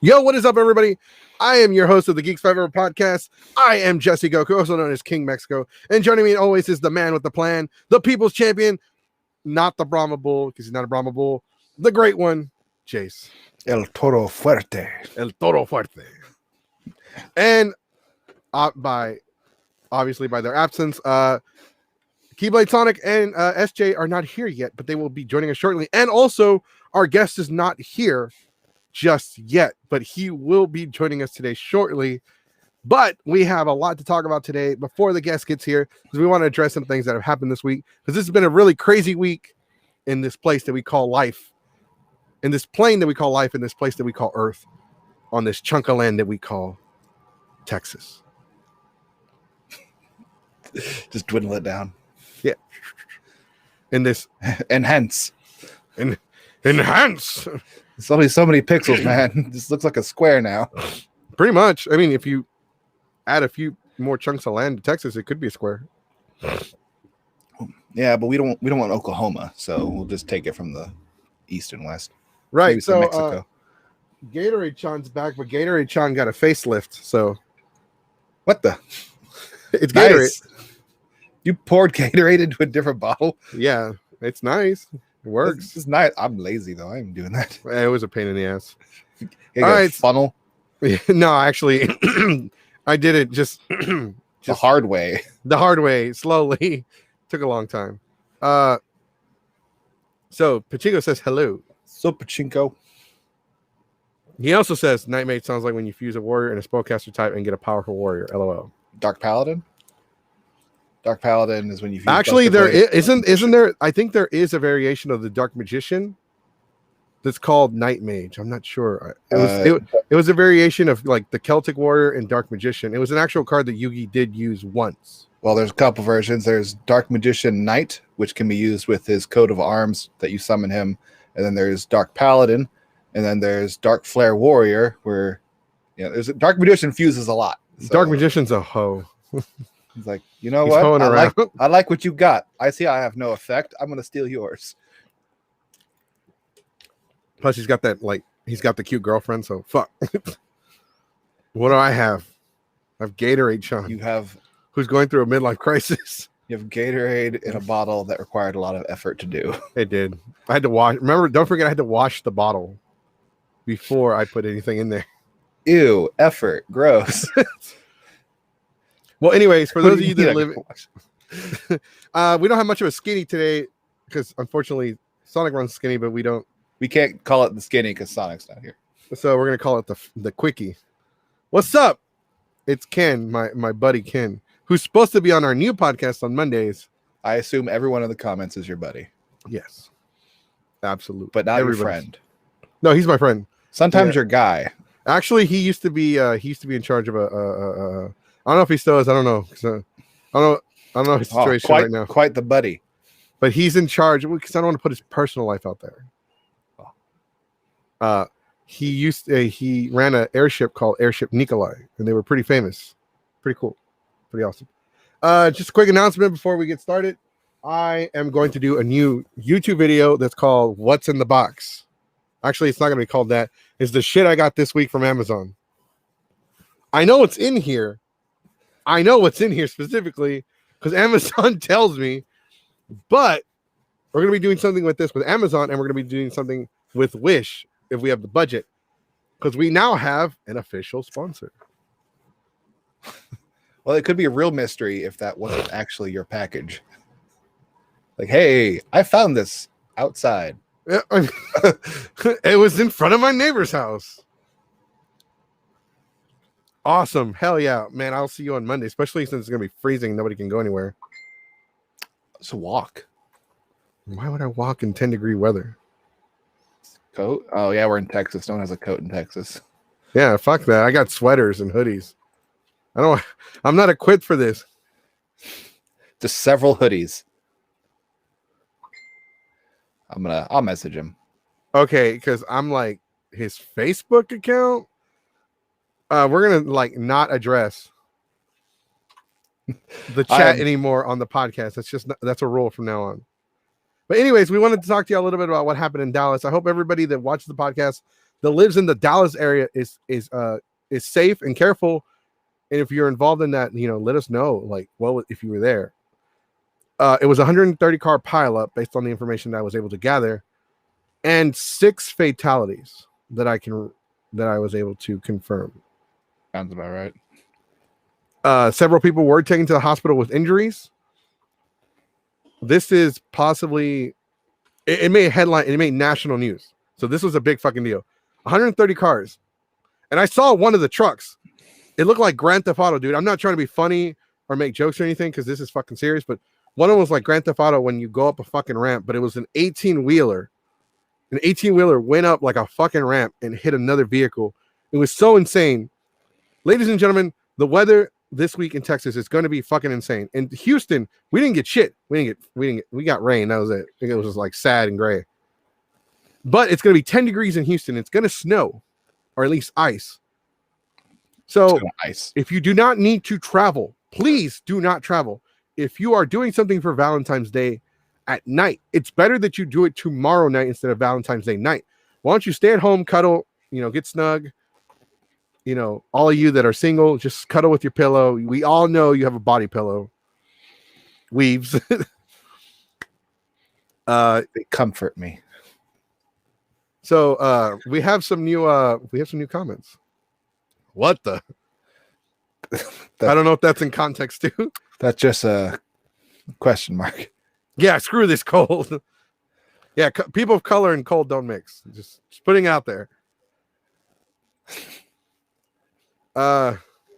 Yo, what is up, everybody? I am your host of the Geeks 5 podcast. I am Jesse Goku, also known as King Mexico. And joining me always is the man with the plan, the people's champion, not the Brahma Bull, because he's not a Brahma Bull, the great one, Jace. El Toro Fuerte. El Toro Fuerte. And obviously by their absence, Keyblade Sonic and SJ are not here yet, but they will be joining us shortly. And also, our guest is not here just yet, but he will be joining us today shortly. But we have a lot to talk about today before the guest gets here, because we want to address some things that have happened this week, because this has been a really crazy week in this place that we call life, in this plane that we call life, in this place that we call Earth, on this chunk of land that we call Texas. Just dwindle it down. Yeah. In this Enhance. Enhance. It's only so many pixels, man. This looks like a square now. Pretty much. I mean, if you add a few more chunks of land to Texas, it could be a square. Yeah, but we don't want Oklahoma, so we'll just take it from the east and west. Right. Maybe so Mexico. Gatorade Chan's back, but Gatorade Chan got a facelift. So What the? it's Gatorade. Nice. You poured Gatorade into a different bottle? Yeah, it's nice. It works. This is nice. I'm lazy though. I ain't doing that. It was a pain in the ass. All right, funnel. No, actually, I did it just The hard way. The hard way, slowly. Took a long time. So Pachinko says hello. So Pachinko. He also says Knightmage sounds like when you fuse a warrior and a spellcaster type and get a powerful warrior. LOL. Dark Paladin. Dark Paladin is when you fuse actually Buster there Blade. isn't there. I think there is a variation of the Dark Magician that's called Knightmage. I'm not sure. It was a variation of like the Celtic Warrior and Dark Magician. It was an actual card that Yugi did use once. Well, there's a couple versions. There's Dark Magician Knight, which can be used with his coat of arms that you summon him. And then there's Dark Paladin. And then there's Dark Flare Warrior, where there's a Dark Magician fuses a lot. So, Dark Magician's a hoe. He's like, you know He's what? hoeing around. I like what you got. I see I have no effect. I'm gonna steal yours. Plus he's got the cute girlfriend, so fuck. What do I have? I have Gatorade Chan. You have who's going through a midlife crisis. You have Gatorade in a bottle that required a lot of effort to do. It did. I had to wash. Remember, don't forget I had to wash the bottle before I put anything in there. Ew, effort, gross. Well, anyways, for those of you that live, we don't have much of a skinny today because unfortunately Sonic runs skinny, but we can't call it the skinny because Sonic's not here. So we're gonna call it the quickie. What's up? It's Ken, my buddy Ken, who's supposed to be on our new podcast on Mondays. I assume everyone in the comments is your buddy. Yes, absolutely, but not your friend. No, he's my friend. Sometimes your guy. Actually, he used to be in charge of a I don't know if he still is. I don't know. I don't know his situation right now. Quite the buddy. But he's in charge because I don't want to put his personal life out there. He ran an airship called Airship Nikolai, and they were pretty famous. Pretty cool. Pretty awesome. Just a quick announcement before we get started. I am going to do a new YouTube video that's called What's in the Box. Actually, it's not going to be called that. It's the shit I got this week from Amazon. I know it's in here. I know what's in here specifically because Amazon tells me, but we're going to be doing something with this with Amazon, and we're going to be doing something with Wish if we have the budget, because we now have an official sponsor. Well, it could be a real mystery if that wasn't actually your package. Like, hey, I found this outside. It was in front of my neighbor's house. Awesome. Hell yeah, man. I'll see you on Monday, especially since it's going to be freezing. Nobody can go anywhere. It's a walk. Why would I walk in 10-degree weather? Coat? Oh, yeah, we're in Texas. No one has a coat in Texas. Yeah, fuck that. I got sweaters and hoodies. I'm not equipped for this. Just several hoodies. I'll message him. Okay, because I'm like his Facebook account. We're gonna like not address the chat anymore on the podcast. That's a rule from now on. But anyways, we wanted to talk to you a little bit about what happened in Dallas. I hope everybody that watches the podcast that lives in the Dallas area is safe and careful. And if you're involved in that, let us know. Like, well, if you were there. It was a 130 car pileup based on the information that I was able to gather, and 6 fatalities that I was able to confirm. Sounds about right. Several people were taken to the hospital with injuries. This is possibly it made headline. It made national news. So this was a big fucking deal. 130 cars, and I saw one of the trucks. It looked like Grand Theft Auto, dude. I'm not trying to be funny or make jokes or anything because this is fucking serious, but one of them was like Grand Theft Auto when you go up a fucking ramp, but it was an 18-wheeler. An 18-wheeler went up like a fucking ramp and hit another vehicle. It was so insane. Ladies and gentlemen, the weather this week in Texas is going to be fucking insane. In Houston, we didn't get shit. We got rain. That was it. I think it was just like sad and gray. But it's going to be 10 degrees in Houston. It's going to snow, or at least ice. So if you do not need to travel, please do not travel. If you are doing something for Valentine's Day at night, it's better that you do it tomorrow night instead of Valentine's Day night. Why don't you stay at home, cuddle, get snug. All of you that are single, just cuddle with your pillow. We all know you have a body pillow. Weaves. They comfort me. So we have some new comments. What the? I don't know if that's in context too. That's just a question mark. Yeah, screw this cold. Yeah, people of color and cold don't mix. Just putting it out there.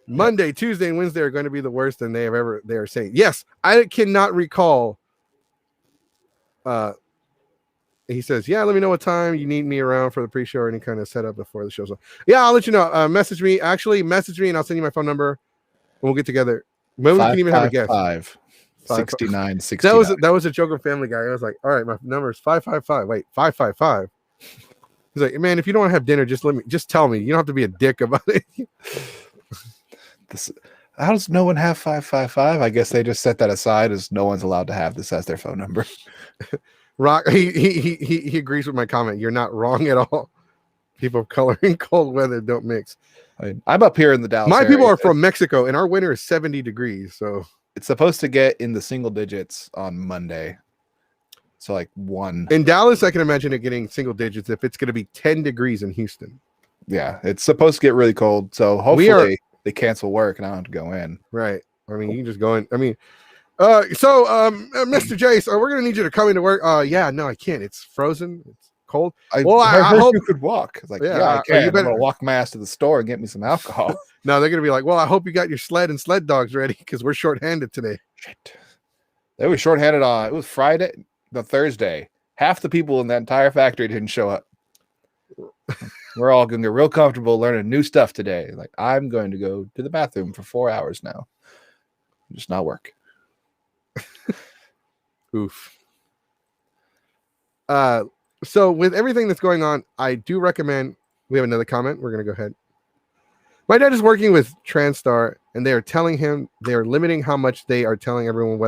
Monday, Tuesday, and Wednesday are going to be the worst than they are saying. Yes, I cannot recall. He says, yeah, let me know what time you need me around for the pre-show or any kind of setup before the show's on. Yeah, I'll let you know. Message me and I'll send you my phone number and we'll get together. Maybe we can even have a guest. 69. That was a joke of Family Guy. I was like, all right, my number is 555. Wait, 555. He's like, man, if you don't want to have dinner, just tell me. You don't have to be a dick about it. How does no one have 555? I guess they just set that aside as no one's allowed to have this as their phone number. Rock, he agrees with my comment. You're not wrong at all. People of color in cold weather don't mix. I'm up here in the Dallas area. People are from Mexico, and our winter is 70 degrees. So it's supposed to get in the single digits on Monday. So like 1. In Dallas, I can imagine it getting single digits if it's going to be 10 degrees in Houston. Yeah, it's supposed to get really cold. So hopefully they cancel work and I don't have to go in. Right. I mean, you can just go in. I mean, Mr. Jace, we're going to need you to come into work. Yeah, no, I can't. It's frozen. It's cold. I hope you could walk. It's like, I can. You better walk my ass to the store and get me some alcohol. No, they're going to be like, well, I hope you got your sled and sled dogs ready because we're shorthanded today. Shit. They were shorthanded it was Friday, the Thursday. Half the people in that entire factory didn't show up. We're all going to get real comfortable learning new stuff today. Like, I'm going to go to the bathroom for 4 hours now. Just not work. Oof. So with everything that's going on, I do recommend we have another comment. We're going to go ahead. My dad is working with TransStar, and they are telling him they are limiting how much they are telling everyone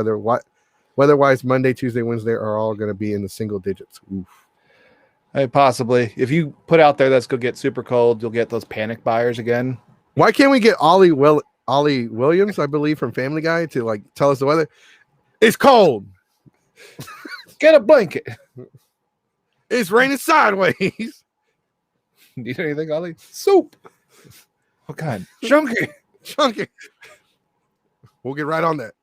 weather-wise Monday, Tuesday, Wednesday are all going to be in the single digits. Oof. Hey, possibly. If you put out there, let's go get super cold, you'll get those panic buyers again. Why can't we get Ollie Williams, I believe, from Family Guy to like tell us the weather? It's cold. Get a blanket. It's raining sideways. Need anything, Ollie? Soup. What kind? Chunky. We'll get right on that.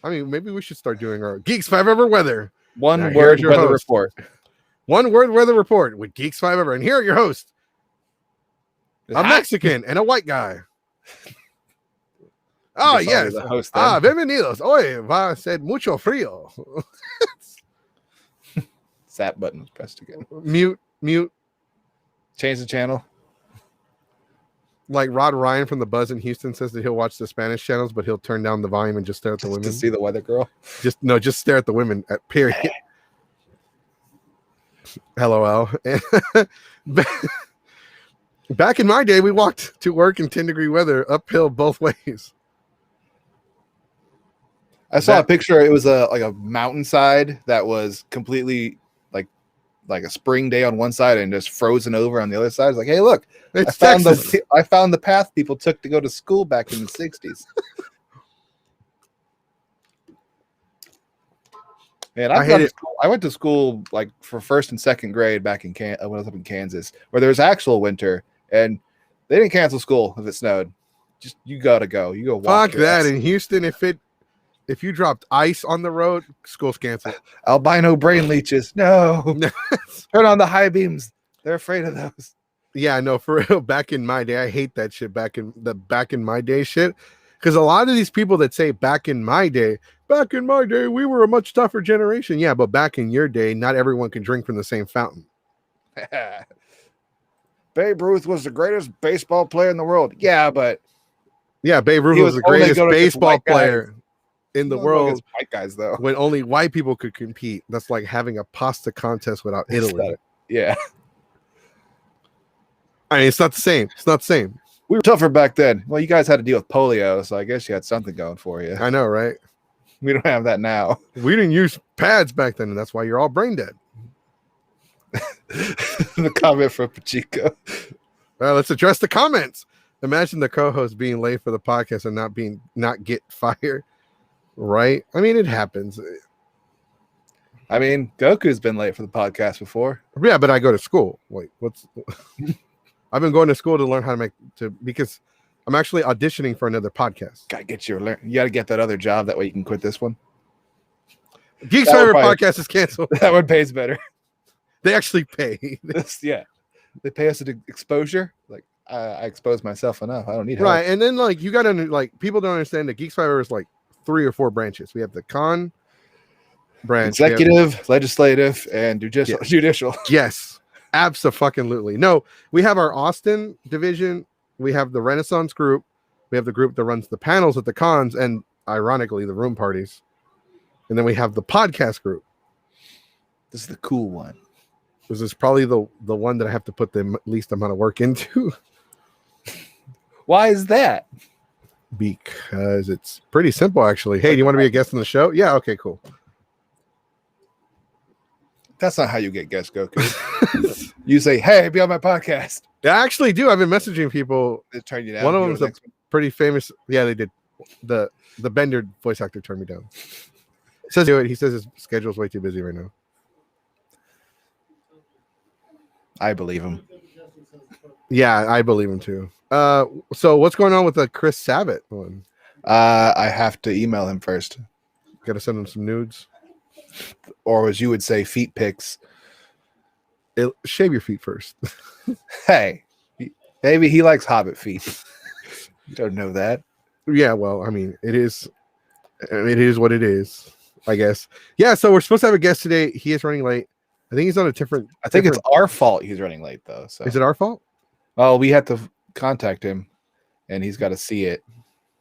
I mean, maybe we should start doing our Geeks 5 Ever weather. One word weather report. One word weather report with Geeks 5 Ever. And here are your hosts. A Mexican and a white guy. Oh, yes. Bienvenidos. Hoy va a ser mucho frío. That button was pressed again. Mute. Change the channel. Like Rod Ryan from The Buzz in Houston says that he'll watch the Spanish channels, but he'll turn down the volume and just stare at the women. To see the weather girl? Just stare at the women, period. LOL. Back in my day, we walked to work in 10-degree weather, uphill both ways. I saw a picture. It was like a mountainside that was completely like like a spring day on one side and just frozen over on the other side. It's like, hey, look, It's I found Texas. I found the path people took to go to school back in the 60s. Man, I went to school like for first and second grade back in when I was up in Kansas, where there was actual winter, and they didn't cancel school if it snowed. Just you gotta go. You go walk. Fuck that. In Houston, if you dropped ice on the road, school's canceled. Albino brain leeches. No. Turn on the high beams. They're afraid of those. Yeah, no, for real. Back in my day, I hate that shit. Back in my day shit. Because a lot of these people that say back in my day, we were a much tougher generation. Yeah, but back in your day, not everyone could drink from the same fountain. Babe Ruth was the greatest baseball player in the world. Yeah, but Babe Ruth was the greatest baseball player in the world. White guys, though, when only white people could compete. That's like having a pasta contest without Italy. Yeah, I mean, it's not the same. It's not the same. We were tougher back then. Well, you guys had to deal with polio, so I guess you had something going for you. I know, right? We don't have that now. We didn't use pads back then, and that's why you're all brain dead. The comment from Pachico. Well, let's address the comments. Imagine the co-host being late for the podcast and not get fired, right? I mean, it happens. I mean, Goku's been late for the podcast before. Yeah, but I go to school. Wait, I've been going to school to learn how because I'm actually auditioning for another podcast. You gotta get that other job. That way you can quit this one. Geeks favorite podcast is canceled. That one pays better. They actually pay. Yeah, they pay us an exposure. Like I expose myself enough. I don't need help. Right, and then like you gotta like people don't understand that Geeks Fiber is like 3 or 4 branches. We have the con branch, executive, legislative, and judicial. Yes. Abso-fucking-lutely. No, we have our Austin division. We have the Renaissance group. We have the group that runs the panels at the cons and, ironically, the room parties. And then we have the podcast group. This is the cool one. This is probably the one that I have to put the least amount of work into. Why is that? Because it's pretty simple, actually. Hey, do you want to be a guest on the show? Yeah, okay, cool. That's not how you get guest, Goku. You say, hey, be on my podcast. I actually do. I've been messaging people. They turn you down. One of them's a pretty famous. Yeah, they did. The Bender voice actor turned me down. Says do it. He says his schedule's way too busy right now. I believe him. Yeah, I believe him too. So what's going on with the Chris Sabat one? I have to email him first. Got to send him some nudes. Or as you would say, feet pics. Shave your feet first. Hey, maybe he likes hobbit feet. You don't know that. Yeah, well, I mean, it is what it is, I guess. Yeah, so we're supposed to have a guest today. He is running late. I think he's on a different. I think it's our fault he's running late, though. So is it our fault? Well, we have to contact him, and he's got to see it,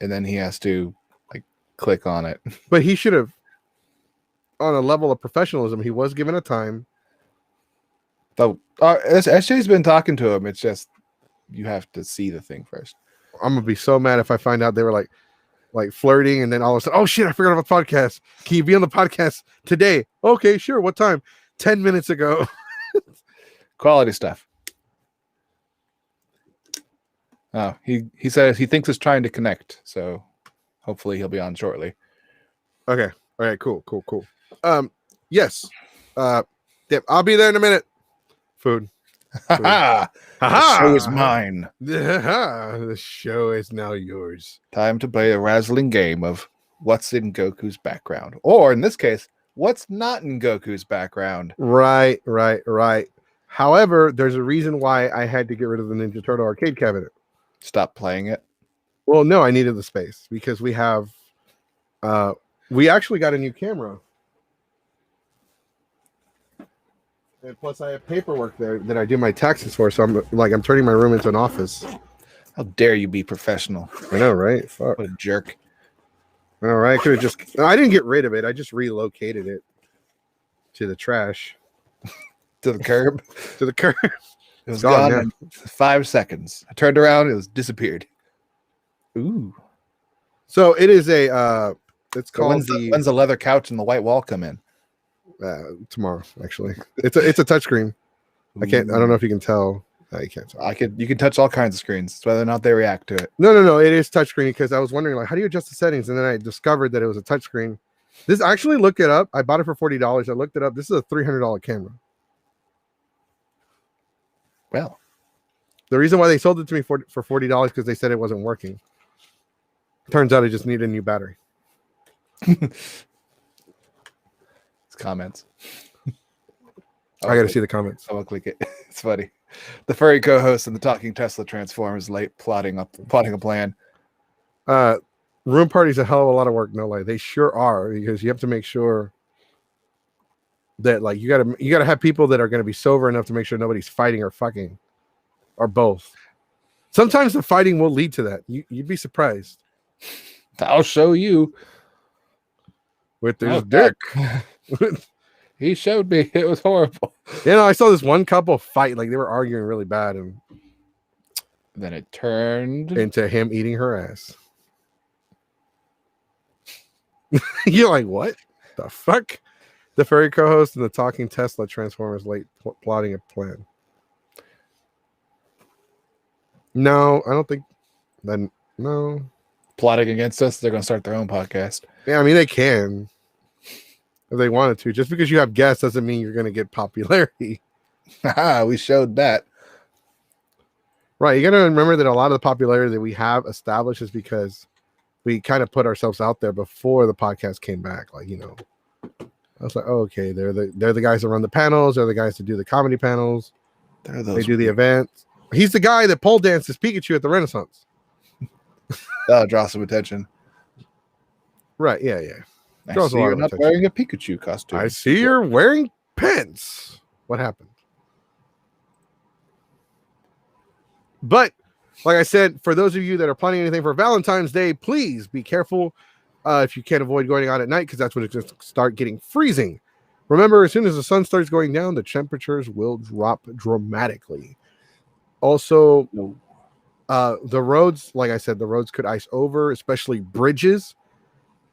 and then he has to like click on it. But he should have, on a level of professionalism, he was given a time. So SJ's been talking to him. It's just you have to see the thing first. I'm gonna be so mad if I find out they were like flirting, and then all of a sudden, oh shit, I forgot about the podcast. Can you be on the podcast today? Okay, sure. What time? 10 minutes ago. Quality stuff. Oh, he says he thinks it's trying to connect, so hopefully he'll be on shortly. Okay. All right. Cool. Yes. Yep. I'll be there in a minute. Food. Ha ha! The show is mine. The show is now yours. Time to play a razzling game of what's in Goku's background, or in this case, what's not in Goku's background. Right. However, there's a reason why I had to get rid of the Ninja Turtle arcade cabinet. Stop playing it. Well, no, I needed the space because we actually got a new camera. And plus I have paperwork there that I do my taxes for, so I'm turning my room into an office. How dare you be professional? I know, right? Fuck. What a jerk. All right, I didn't get rid of it. I just relocated it to the trash. To the curb. To the curb. It was gone in 5 seconds. I turned around, it was disappeared. Ooh. So it is a it's called when's the leather couch and the white wall come in? Tomorrow, actually. It's a touchscreen. I don't know if you can tell. You can't tell. You can touch all kinds of screens. It's whether or not they react to it. No. It is touchscreen because I was wondering like how do you adjust the settings, and then I discovered that it was a touchscreen. This I actually looked it up. I bought it for $40. I looked it up. This is a $300 camera. Well, the reason why they sold it to me for $40 because they said it wasn't working. Turns out I just need a new battery. It's comments. I got to see the comments. I'll click it. It's funny. The furry co-host and the talking Tesla transformers late plotting a plan. Room party's a hell of a lot of work, no lie. They sure are because you have to make sure that like you gotta have people that are gonna be sober enough to make sure nobody's fighting or fucking or both. Sometimes the fighting will lead to that. You'd be surprised. I'll show you With his dick. He showed me. It was horrible. I saw this one couple fight, like they were arguing really bad, and then it turned into him eating her ass. You're like, what the fuck? The furry co-host and the talking Tesla transformers late plotting a plan. No, I don't think that. No, plotting against us. They're going to start their own podcast. Yeah, I mean they can if they wanted to. Just because you have guests doesn't mean you're going to get popularity. We showed that. Right. You got to remember that a lot of the popularity that we have established is because we kind of put ourselves out there before the podcast came back. Like, I was like, oh, okay, they're the guys that run the panels. They're the guys that do the comedy panels. They do the events. He's the guy that pole dances Pikachu at the Renaissance. That'll draw some attention. Right. Yeah. I see you're not wearing a Pikachu costume. I see you're wearing pants. What happened? But like I said, for those of you that are planning anything for Valentine's Day, please be careful if you can't avoid going out at night, because that's when it's going to start getting freezing. Remember, as soon as the sun starts going down, the temperatures will drop dramatically. Also, the roads, like I said, the roads could ice over, especially bridges.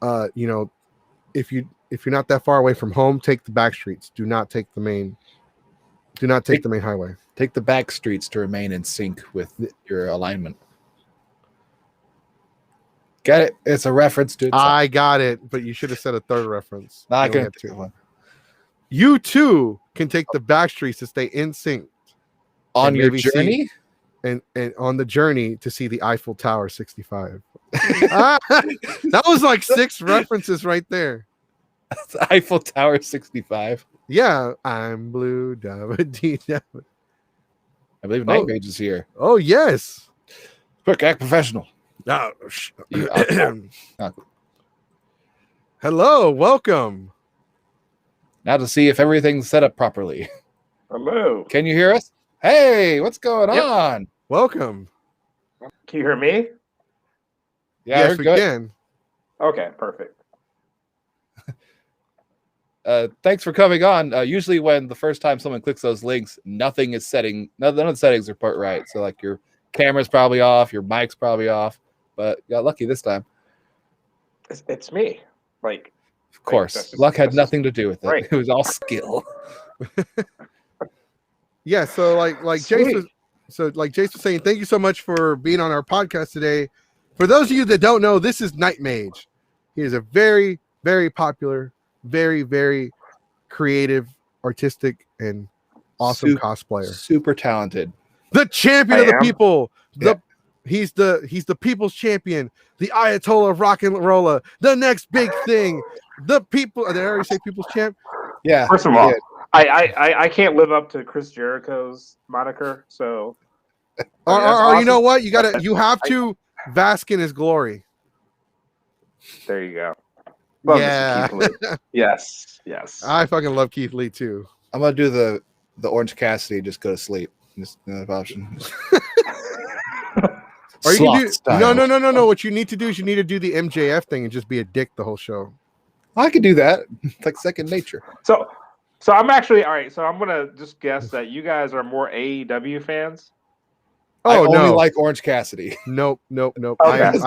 If you're not that far away from home, take the back streets. Do not take the main. Do not take the main highway. Take the back streets to remain in sync with your alignment. Got it? It's a reference to. I got it, but you should have said a third reference. No, I can do one. You too can take the back streets to stay in sync on your journey, and on the journey to see the Eiffel Tower 65. That was like 6 references right there. That's Eiffel Tower 65. Yeah, I'm blue. I believe Knightmage is here. Oh yes, quick act professional. Hello, welcome. Now to see if everything's set up properly. Hello. Can you hear us? Hey, what's going on? Welcome. Can you hear me? Yeah, yes, we can. Okay, perfect. Thanks for coming on. Usually when the first time someone clicks those links, none of the settings are put right. So like your camera's probably off, your mic's probably off, but got lucky this time. It's me. Like, of course, luck had nothing to do with it. Right. It was all skill. Yeah. So like Jace was saying, thank you so much for being on our podcast today. For those of you that don't know, this is Knightmage. He is a very, very popular, very, very creative, artistic, and awesome cosplayer. Super talented. The champion of the people. He's the people's champion. The Ayatollah of rock and rolla. The next big thing. The people. Did I already say people's champ? Yeah. First of all, I can't live up to Chris Jericho's moniker. So, awesome. You know what? You have to bask in his glory. There you go. Love yeah. Yes. I fucking love Keith Lee too. I'm gonna do the Orange Cassidy. Just go to sleep. Just another option. Or you can do no. What you need to do is you need to do the MJF thing and just be a dick the whole show. I could do that. It's like second nature. So I'm actually all right. So I'm gonna just guess that you guys are more AEW fans. I Oh only no, like Orange Cassidy. nope. Okay.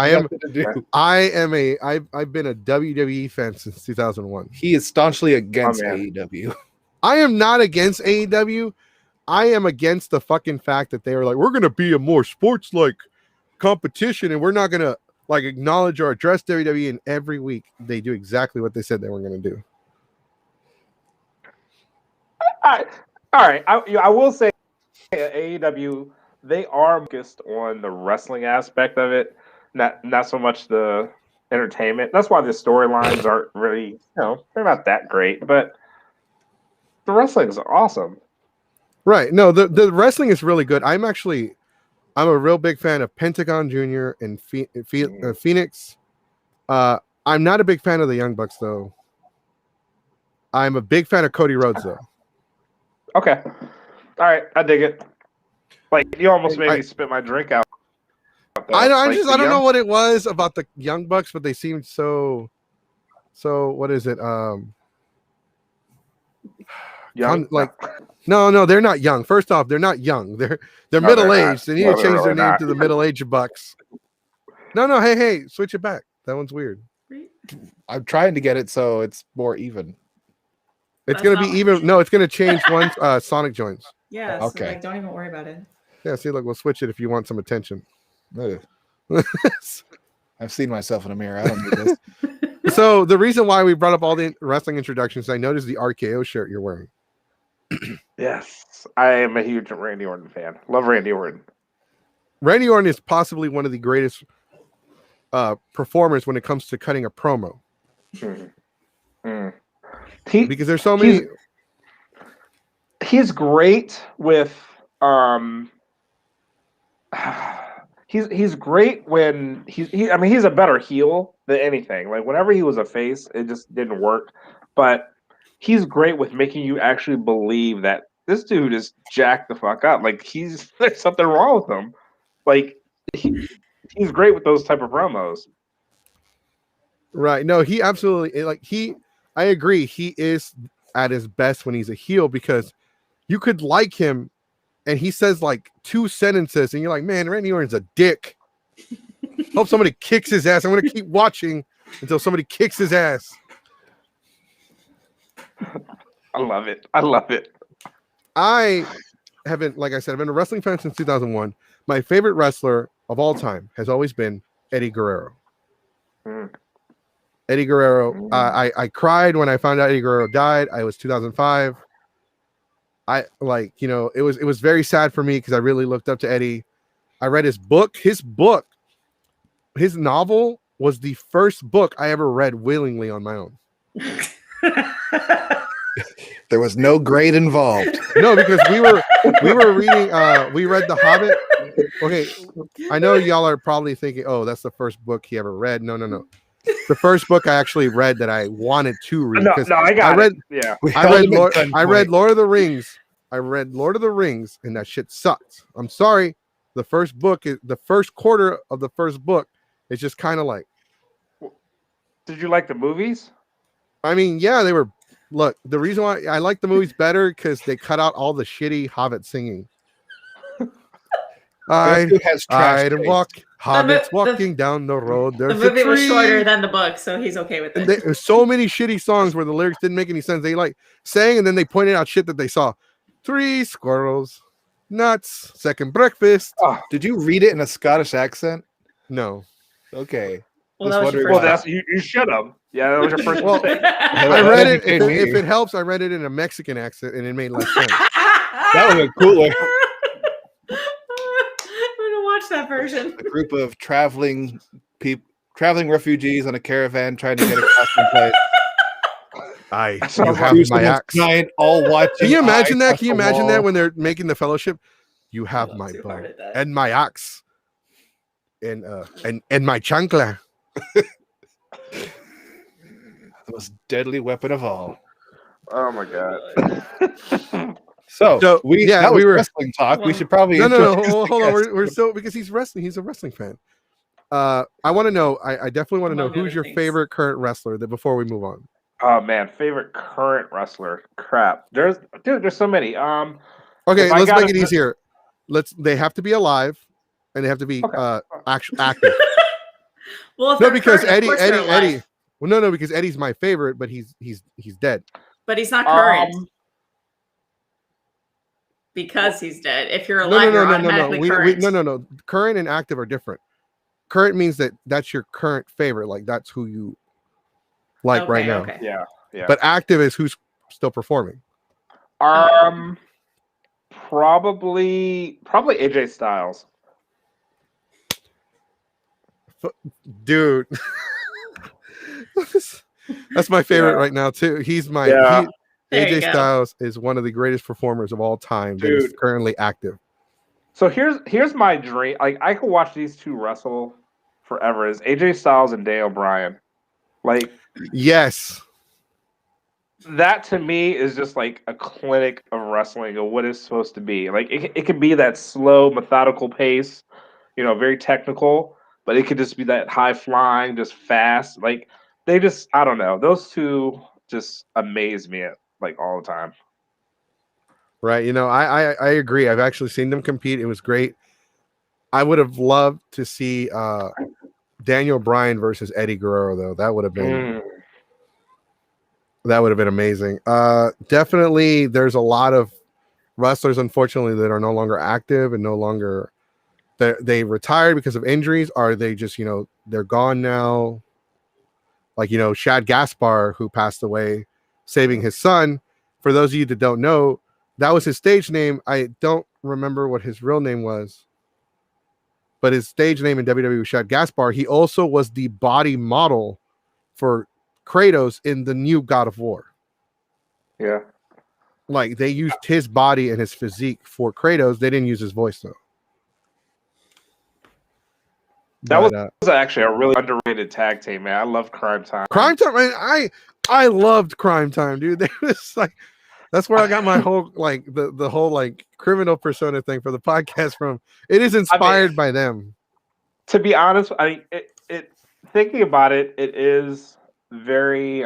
I've been a WWE fan since 2001. He is staunchly against Oh, man. AEW. I am not against AEW. I am against the fucking fact that they were like, we're gonna be a more sports-like competition, and we're not gonna like acknowledge or address WWE. And every week they do exactly what they said they were gonna do. All right. I will say AEW, they are focused on the wrestling aspect of it, not so much the entertainment. That's why the storylines aren't really, they're not that great, but the wrestling is awesome. Right? No, the wrestling is really good. I'm a real big fan of Pentagon Jr. and Phoenix. I'm not a big fan of the Young Bucks though. I'm a big fan of Cody Rhodes though. Okay. All right, I dig it. Like you almost made me spit my drink out. Though. I Like, don't know what it was about the Young Bucks, but they seemed so what is it? Young? No, they're not young. First off, they're not young. They're No, middle they're aged. not. They need No, to they're change their really name not. to the Middle Aged Bucks. No, hey, switch it back. That one's weird. I'm trying to get it so it's more even. It's That's gonna be not- even. No, it's gonna change once Sonic joins. Yeah, so Okay. like, don't even worry about it. Yeah, see, look, we'll switch it if you want some attention. Ugh. I've seen myself in a mirror. I don't need this. So the reason why we brought up all the wrestling introductions, I noticed the RKO shirt you're wearing. Yes, I am a huge Randy Orton fan. Love Randy Orton. Randy Orton is possibly one of the greatest performers when it comes to cutting a promo. Because there's so many. He's great with he's great when he's a better heel than anything. Like whenever he was a face, it just didn't work. But he's great with making you actually believe that this dude is jacked the fuck up. Like there's something wrong with him. Like he's great with those type of promos. Right. No, he absolutely I agree. He is at his best when he's a heel because you could like him and he says like 2 sentences and you're like, man, Randy Orton's a dick. Hope somebody kicks his ass. I'm going to keep watching until somebody kicks his ass. I love it. I love it. I haven't, like I said, I've been a wrestling fan since 2001. My favorite wrestler of all time has always been Eddie Guerrero. Eddie Guerrero. I cried when I found out Eddie Guerrero died. I was 2005. It was very sad for me because I really looked up to Eddie. I read his book. His novel was the first book I ever read willingly on my own. There was no grade involved. No, because we were reading. We read The Hobbit. Okay, I know y'all are probably thinking, "Oh, that's the first book he ever read." No. The first book I actually read that I wanted to read. No, I read. Yeah, I read Lord of the Rings. I read Lord of the Rings, and that shit sucked. I'm sorry. The first quarter of the first book is just kind of like. Did you like the movies? I mean, yeah, they were. Look, the reason why I like the movies better because they cut out all the shitty Hobbit singing. I walk. Hobbits walking down the road. The There's movie a was tree. shorter than the book, so he's okay with it. There's so many shitty songs where the lyrics didn't make any sense. They like sang and then they pointed out shit that they saw. 3 squirrels, nuts, second breakfast. Oh, did you read it in a Scottish accent? No. Okay. Well, that was your Well, first you should have. Yeah, that was your first Well, mistake. I read it. If it helps, I read it in a Mexican accent and it made less sense. That would have been cooler. I'm gonna watch that version. A group of traveling refugees on a caravan trying to get across the place. You have my axe. All watching. Can you imagine that? eyes Can you off the imagine that wall. when they're making the fellowship? You have my too bow hard at that. and my axe and my chancla. The most deadly weapon of all. Oh my god. So, we yeah, that was we were- wrestling talk. We Well, should probably No, introduce hold the on. guest. We're so because he's wrestling. He's a wrestling fan. I want to know. I definitely want to know Among who's other your things. favorite current wrestler. That before we move on. Oh man, favorite current wrestler. Crap. There's so many. Okay, If I let's gotta make it pick- easier. They have to be alive, and they have to be Okay. active. Well, if No, they're because current, of course they're alive. Eddie. Well, no, because Eddie's my favorite, but he's dead. But he's not current Um, because he's dead. If you're No, alive, no, you're no, no, no, no. automatically current. No. Current and active are different. Current means that's your current favorite. Like that's who you like right now. Okay. yeah. But active is who's still performing. Probably AJ Styles. Dude. That's my favorite right now too. He's my Yeah. There you AJ go. Styles is one of the greatest performers of all time that is Dude. currently active. So here's my dream. Like I could watch these two wrestle forever. Is AJ Styles and Daniel Bryan. Like Yes. that to me is just like a clinic of wrestling of what it's supposed to be. Like it could be that slow, methodical pace, very technical, but it could just be that high flying, just fast. Like they just, I don't know. Those two just amaze me like all the time. Right. I agree. I've actually seen them compete. It was great. I would have loved to see Daniel Bryan versus Eddie Guerrero, though. That would have been amazing. Definitely there's a lot of wrestlers, unfortunately, that are no longer active and no longer they retired because of injuries. Are they just, they're gone now? Like, Shad Gaspar, who passed away saving his son. For those of you that don't know, that was his stage name. I don't remember what his real name was, but his stage name in WWE was Shad Gaspar. He also was the body model for Kratos in the new God of War. Yeah. Like they used his body and his physique for Kratos. They didn't use his voice though. That was actually a really underrated tag team, man. I love Crime Time. Crime Time, man. I loved Crime Time, dude. They was like, that's where I got my whole like the whole like criminal persona thing for the podcast from. It is inspired by them. To be honest, it thinking about it, it is very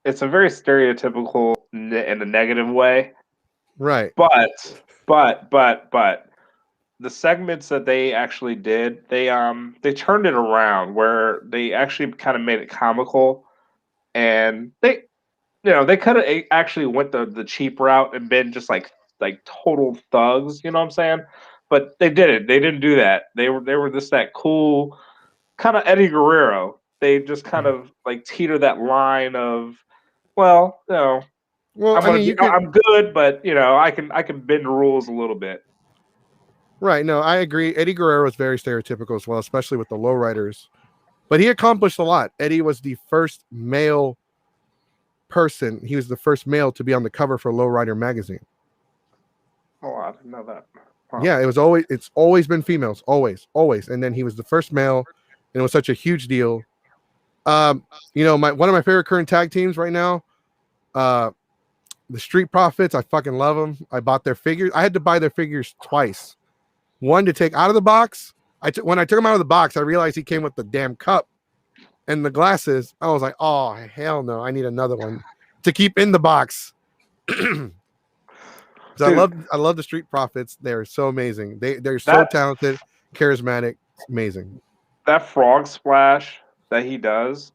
it's a very stereotypical in a negative way. Right. But the segments that they actually did, they turned it around where they actually kind of made it comical, and they could have actually went the cheap route and been just like total thugs, you know what I'm saying? But they didn't. They didn't do that. They were just that cool kind of Eddie Guerrero. They just kind of like teeter that line of, well, I'm good, but I can bend the rules a little bit. Right. No, I agree. Eddie Guerrero is very stereotypical as well, especially with the lowriders. But he accomplished a lot. Eddie was the first male person. He was the first male to be on the cover for Lowrider magazine. Oh, I didn't know that. Wow. Yeah, it's always been females, always. And then he was the first male, and it was such a huge deal. One of my favorite current tag teams right now, the Street Profits. I fucking love them. I bought their figures. I had to buy their figures twice. One to take out of the box. When I took him out of the box, I realized he came with the damn cup and the glasses. I was like, oh hell no, I need another one to keep in the box. I love the Street Profits. They're so amazing. They're so talented, charismatic, amazing. That frog splash that he does,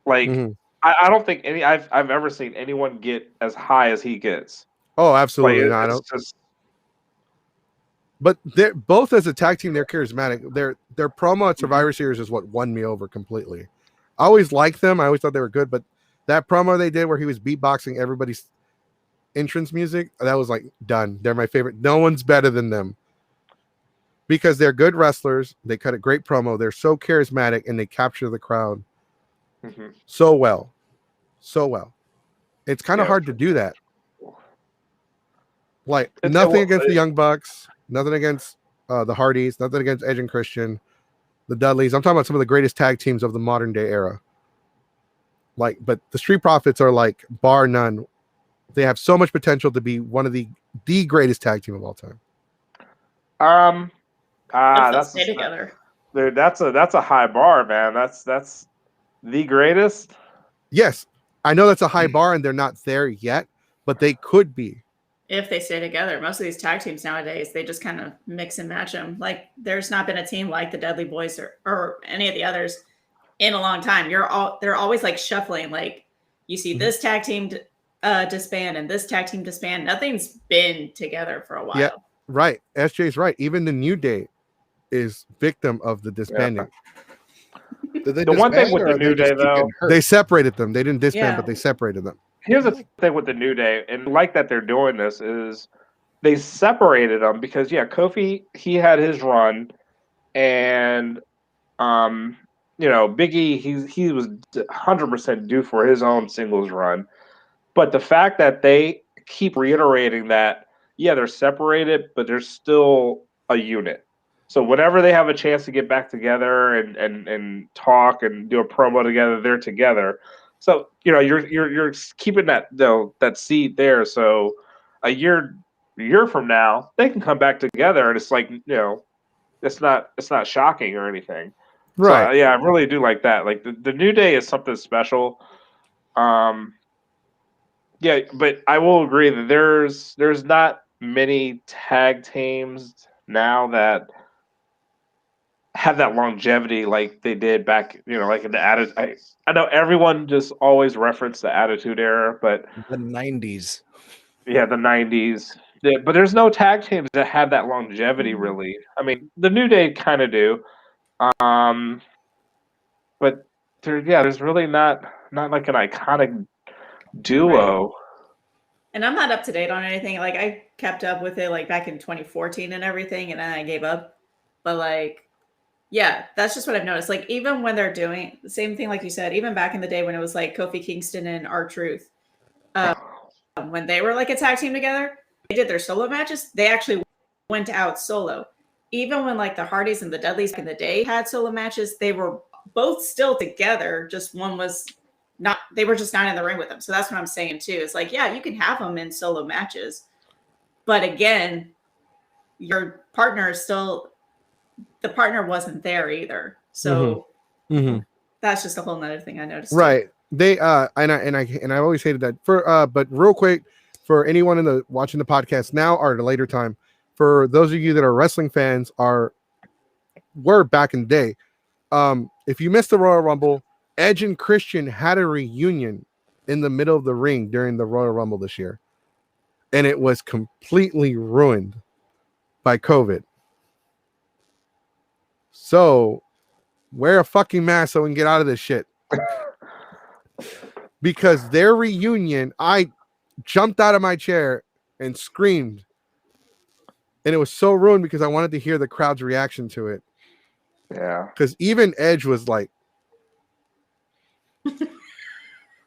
like I don't think I've ever seen anyone get as high as he gets. Oh, absolutely like, not. But they're both as a tag team, they're charismatic. Their promo at Survivor Series is what won me over completely. I always liked them. I always thought they were good, but that promo they did where he was beatboxing everybody's entrance music, that was like done. They're my favorite. No one's better than them because they're good wrestlers. They cut a great promo. They're so charismatic and they capture the crowd so well. It's kind of hard to do that. Like nothing against the Young Bucks, nothing against the Hardys, nothing against Edge and Christian, the Dudleys. I'm talking about some of the greatest tag teams of the modern day era. Like, but the Street Profits are like bar none. They have so much potential to be one of the greatest tag team of all time. That's stay together. Dude, that's a high bar, man. That's the greatest. Yes, I know that's a high bar, and they're not there yet, but they could be. if they stay together. Most of these tag teams nowadays, they just kind of mix and match them. Like there's not been a team like the Deadly Boys or any of the others in a long time. They're always like shuffling. Like you see this tag team disband and this tag team disband. Nothing's been together for a while. Yeah, right. SJ's right. Even the New Day is victim of the disbanding. Did they The one thing disband, with or the are they New just Day, keep though, getting hurt? They separated them. They didn't disband, Yeah. but they separated them. here's the thing with the New Day, and like that they're doing this is they separated them because Kofi, he had his run, and Big E, he was 100% due for his own singles run. But the fact that they keep reiterating that, they're separated, but they're still a unit. So whenever they have a chance to get back together and talk and do a promo together, they're together. So you're keeping that seed there. So a year from now, they can come back together, and it's like it's not shocking or anything. Right. So, I really do like that. Like the New Day is something special. But I will agree that there's not many tag teams now that have that longevity like they did back, like in the attitude. I know everyone just always referenced the Attitude Era, but The 90s. the 90s. Yeah, but there's no tag teams that have that longevity, really. I mean, the New Day kind of do, but there's really not like an iconic duo. Right. And I'm not up to date on anything. Like I kept up with it like back in 2014 and everything, and then I gave up. But like, that's just what I've noticed. Like even when they're doing the same thing, like you said, even back in the day when it was like Kofi Kingston and R-Truth, when they were like a tag team together, they did their solo matches. They actually went out solo. Even when like the Hardys and the Dudleys back in the day had solo matches, they were both still together. Just one was not, they were just not in the ring with them. So that's what I'm saying too. It's like, you can have them in solo matches, but again, your partner is still, the partner wasn't there either. So that's just a whole nother thing I noticed. Right. They and I always hated that but real quick, for anyone watching the podcast now or at a later time, for those of you that are wrestling fans were back in the day, if you missed the Royal Rumble, Edge and Christian had a reunion in the middle of the ring during the Royal Rumble this year, and it was completely ruined by COVID. So wear a fucking mask so we can get out of this shit. Because their reunion, I jumped out of my chair and screamed. And it was so ruined because I wanted to hear the crowd's reaction to it. Yeah. Because even Edge was like,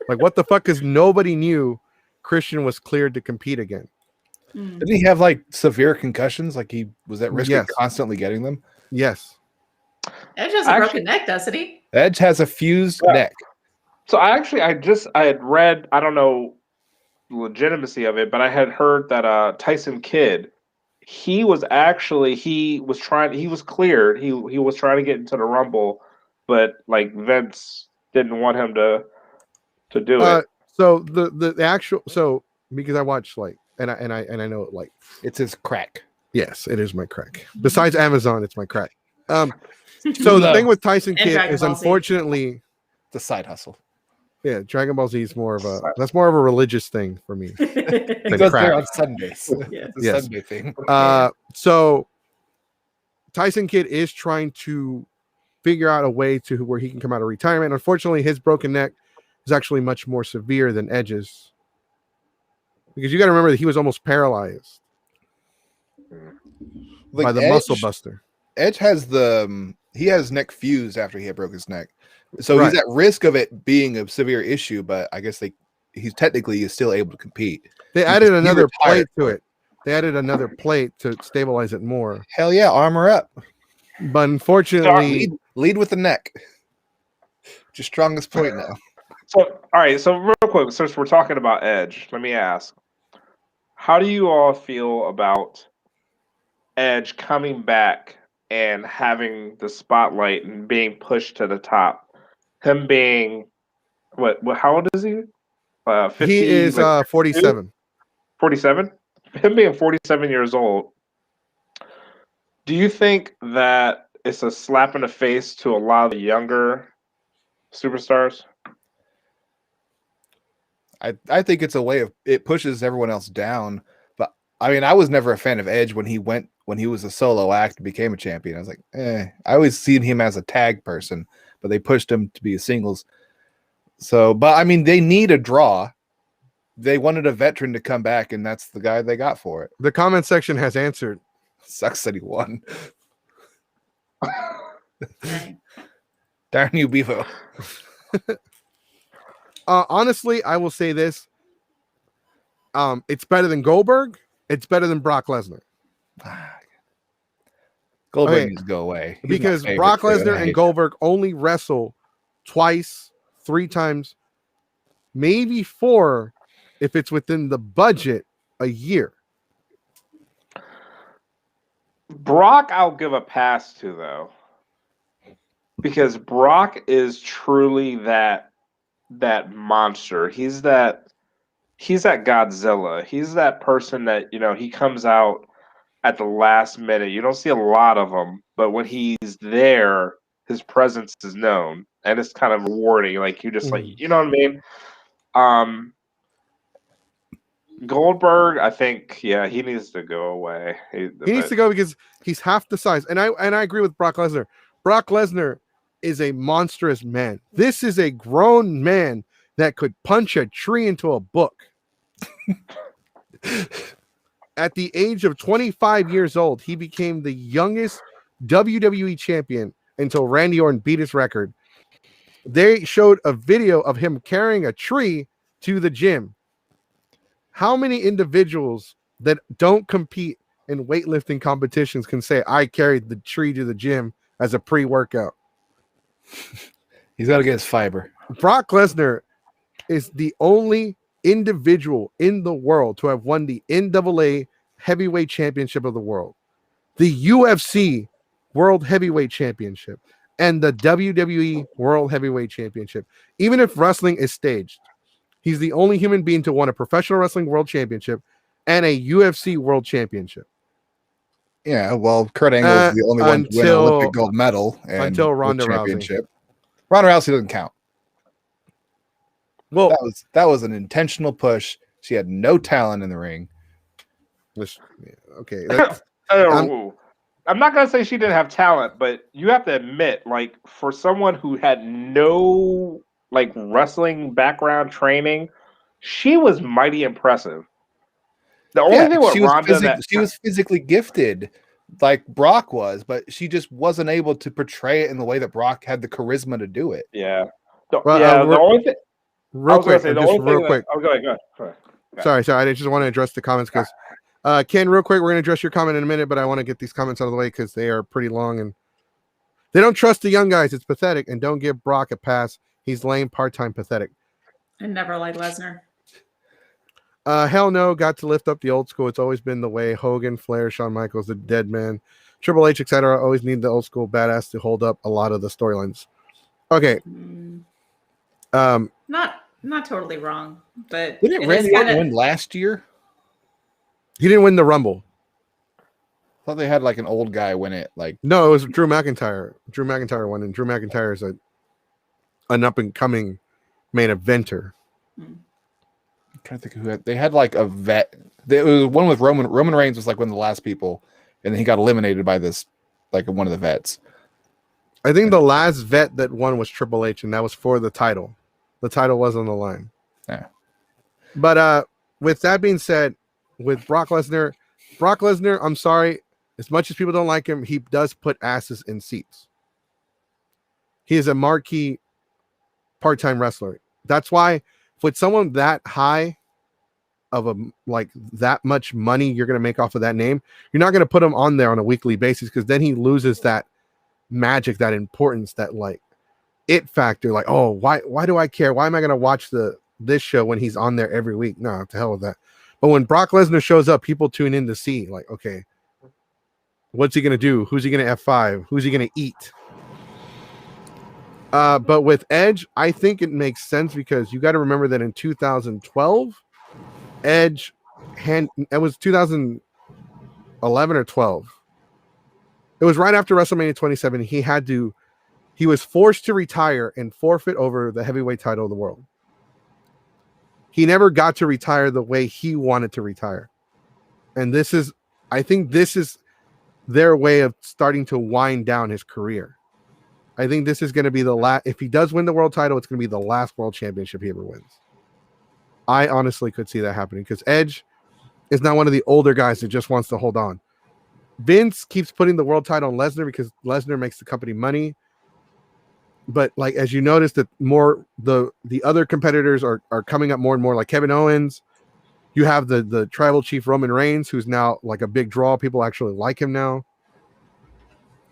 what the fuck? Because nobody knew Christian was cleared to compete again. Didn't he have like severe concussions? Like he was at risk of Yes. constantly getting them? Yes. Edge has a broken neck, doesn't he? Edge has a fused neck. So I had read, I don't know the legitimacy of it, but I had heard that Tyson Kidd, he was cleared. He was trying to get into the Rumble, but like Vince didn't want him to do it. So the actual, because I watched and I know It's his crack. Yes, it is my crack. Besides Amazon, it's my crack. So the thing with Tyson Kidd is unfortunately the side hustle. Yeah, Dragon Ball Z is more of a religious thing for me. He goes there on Sundays. Yeah. It's a Sunday thing. So Tyson Kidd is trying to figure out a way to where he can come out of retirement. Unfortunately, his broken neck is actually much more severe than Edge's. Because you got to remember that he was almost paralyzed by the muscle buster. Edge has he has neck fused after he had broke his neck. So he's at risk of it being a severe issue, but I guess he's technically still able to compete. They added another plate to it. They added another plate to stabilize it more. Hell yeah, armor up. But unfortunately, lead with the neck. Your strongest point now. So all right, so real quick, since we're talking about Edge, let me ask, how do you all feel about Edge coming back and having the spotlight and being pushed to the top? Him being how old is he? 50, he is 47. 47? him being 47 years old, do you think that it's a slap in the face to a lot of the younger superstars? I think it's a way of it pushes everyone else down. But I mean, I was never a fan of Edge when he was a solo act and became a champion. I was like, I always seen him as a tag person, but they pushed him to be a singles. So, but I mean, they need a draw. They wanted a veteran to come back, and that's the guy they got for it. The comment section has answered. Sucks that he won. Right. Darn you, Bevo. Honestly, I will say this. It's better than Goldberg. It's better than Brock Lesnar. Goldberg needs to go away. He's because my favorite Brock too, and I Lesnar and hate Goldberg only wrestle twice, 3 times, maybe 4 if it's within the budget a year. Brock, I'll give a pass to though, because Brock is truly that monster. He's that Godzilla. He's that person that, you know, he comes out at the last minute. You don't see a lot of them, but when he's there, his presence is known, and it's kind of rewarding. Like you just like, you know what I mean? Goldberg, I think, yeah, he needs to go away. He needs to go because he's half the size. And I agree with Brock Lesnar. Brock Lesnar is a monstrous man. This is a grown man that could punch a tree into a book. At the age of 25 years old, he became the youngest WWE champion until Randy Orton beat his record. They showed a video of him carrying a tree to the gym. How many individuals that don't compete in weightlifting competitions can say, I carried the tree to the gym as a pre-workout? He's got to get his fiber. Brock Lesnar is the only individual in the world to have won the NAA Heavyweight Championship of the world, the UFC World Heavyweight Championship, and the WWE World Heavyweight Championship. Even if wrestling is staged, he's the only human being to win a professional wrestling world championship and a UFC World Championship. Yeah, well, Kurt Angle is the only one to win an Olympic gold medal and until Ronda championship. Rousey. Ronda Rousey doesn't count. Well, that was an intentional push. She had no talent in the ring. Okay. I'm not gonna say she didn't have talent, but you have to admit, like, for someone who had no like wrestling background training, she was mighty impressive. The only thing with Ronda she was physically gifted, like Brock was, but she just wasn't able to portray it in the way that Brock had the charisma to do it. Yeah. The only thing. Real quick. Oh, go ahead. Sorry. I just want to address the comments because, Ken, real quick, we're going to address your comment in a minute, but I want to get these comments out of the way because they are pretty long and they don't trust the young guys. It's pathetic, and don't give Brock a pass. He's lame, part-time, pathetic. I never liked Lesnar. Hell no, got to lift up the old school. It's always been the way. Hogan, Flair, Shawn Michaels, the Dead Man, Triple H, etc. Always need the old school badass to hold up a lot of the storylines. Okay. Not totally wrong, but didn't Randy Orton win last year? He didn't win the Rumble. I thought they had like an old guy win it. Like no, it was Drew McIntyre. Drew McIntyre won, and Drew McIntyre is an up and coming main eventer. I'm trying to think who they had like a vet. It was one with Roman. Roman Reigns was like one of the last people, and then he got eliminated by this, like one of the vets. I think the last vet that won was Triple H, and that was for the title. The title was on the line. Yeah. But with that being said, with Brock Lesnar, I'm sorry. As much as people don't like him, he does put asses in seats. He is a marquee part-time wrestler. That's why with someone that high of that much money you're going to make off of that name, you're not going to put him on there on a weekly basis because then he loses that magic, that importance, that like it factor. Like, oh, why do I care? Why am I going to watch this show when he's on there every week? No, to hell with that. But when Brock Lesnar shows up, people tune in to see, like, okay, what's he going to do? Who's he going to F5? Who's he going to eat? But with Edge, I think it makes sense because you got to remember that in 2012, Edge It was 2011 or 12. It was right after WrestleMania 27. He was forced to retire and forfeit over the heavyweight title of the world. He never got to retire the way he wanted to retire. And I think this is their way of starting to wind down his career. I think this is going to be the last. If he does win the world title, it's going to be the last world championship he ever wins. I honestly could see that happening because Edge is not one of the older guys that just wants to hold on. Vince keeps putting the world title on Lesnar because Lesnar makes the company money. But like as you notice that more the other competitors are coming up more and more, like Kevin Owens. You have the tribal chief Roman Reigns, who's now like a big draw. People actually like him now.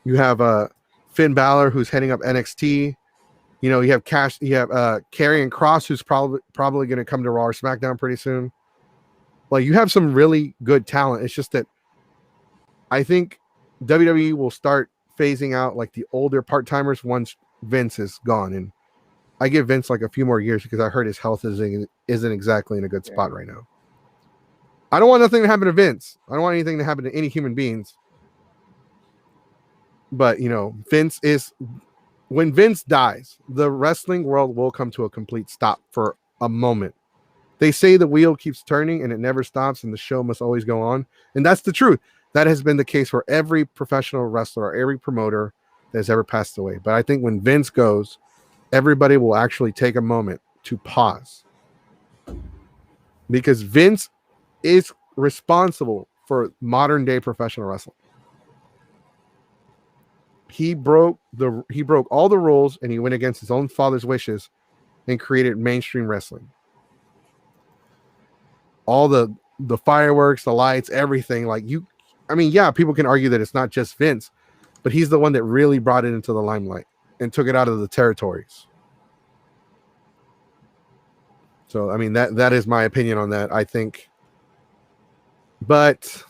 You have Finn Balor, who's heading up NXT. You know, you have Karrion Kross, who's probably going to come to Raw or SmackDown pretty soon. Like you have some really good talent. It's just that I think WWE will start phasing out like the older part-timers once Vince is gone. And I give Vince like a few more years because I heard his health isn't exactly in a good spot right now. I don't want nothing to happen to Vince. I don't want anything to happen to any human beings. But, you know, when Vince dies, the wrestling world will come to a complete stop for a moment. They say the wheel keeps turning and it never stops and the show must always go on. And that's the truth. That has been the case for every professional wrestler or every promoter that has ever passed away. But I think when Vince goes, everybody will actually take a moment to pause. Because Vince is responsible for modern day professional wrestling. He broke all the rules and he went against his own father's wishes and created mainstream wrestling. All the fireworks, the lights, everything. People can argue that it's not just Vince, but he's the one that really brought it into the limelight and took it out of the territories. So, I mean, that is my opinion on that, I think. But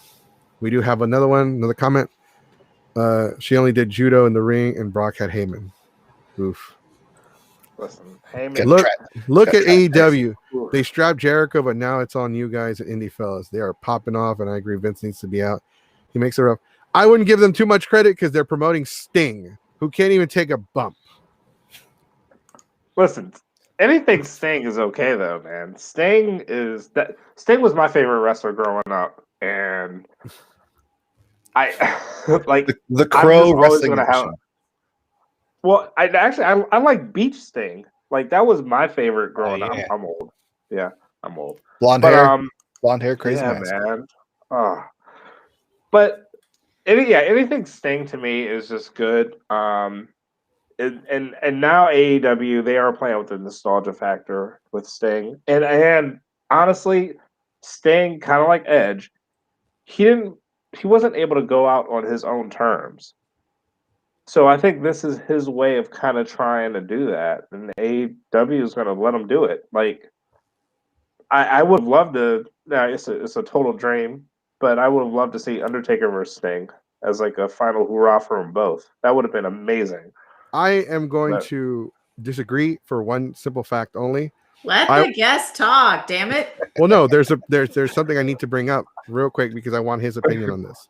we do have another comment. She only did judo in the ring and Brock had Heyman. Oof. Listen, Heyman. Look at AEW. They strapped Jericho, but now it's on you guys at Indie Fellas. They are popping off, and I agree Vince needs to be out. He makes it rough. I wouldn't give them too much credit because they're promoting Sting, who can't even take a bump. Listen, anything Sting is okay though, man. Sting was my favorite wrestler growing up, and I like the Crow wrestling. Well, I like Beach Sting. Like that was my favorite growing up. I'm old. Yeah, I'm old. Blonde hair, crazy man. But anything Sting to me is just good. And now AEW, they are playing with the nostalgia factor with Sting. And honestly, Sting, kind of like Edge, he wasn't able to go out on his own terms. So I think this is his way of kind of trying to do that, and AEW is going to let him do it. Like, I would have loved to. It's a total dream, but I would have loved to see Undertaker versus Sting as like a final hurrah for them both. That would have been amazing. I am going to disagree for one simple fact only. Let the guest talk. Damn it. Well, no, there's something I need to bring up real quick because I want his opinion on this.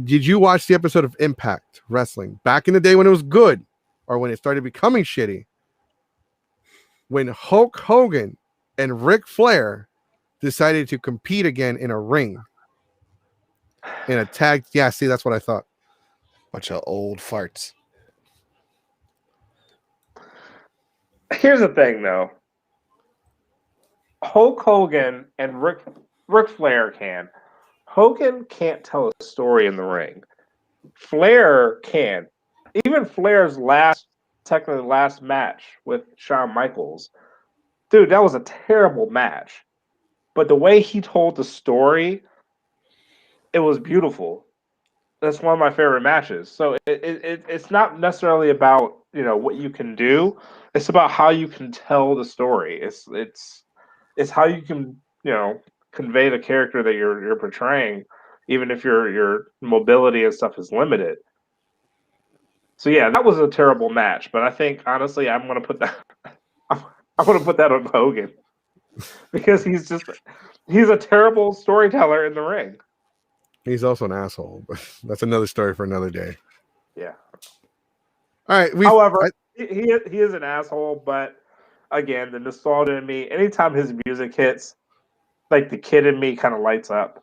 Did you watch the episode of Impact Wrestling back in the day when it was good or when it started becoming shitty? When Hulk Hogan and Ric Flair decided to compete again in a ring in a tag. Yeah, see, that's what I thought. Bunch of old farts. Here's the thing, though. Hulk Hogan and Ric Flair can. Hogan can't tell a story in the ring. Flair can. Even Flair's technically last match with Shawn Michaels, dude, that was a terrible match. But the way he told the story, it was beautiful. That's one of my favorite matches. So it's not necessarily about what you can do. It's about how you can tell the story. It's how you can convey the character that you're portraying, even if your mobility and stuff is limited. So yeah, that was a terrible match. But I think honestly, I'm gonna put that on Hogan because he's just He's a terrible storyteller in the ring. He's also an asshole, but that's another story for another day. Yeah. All right. However, he is an asshole, but again, the nostalgia in me, anytime his music hits, like the kid in me kind of lights up.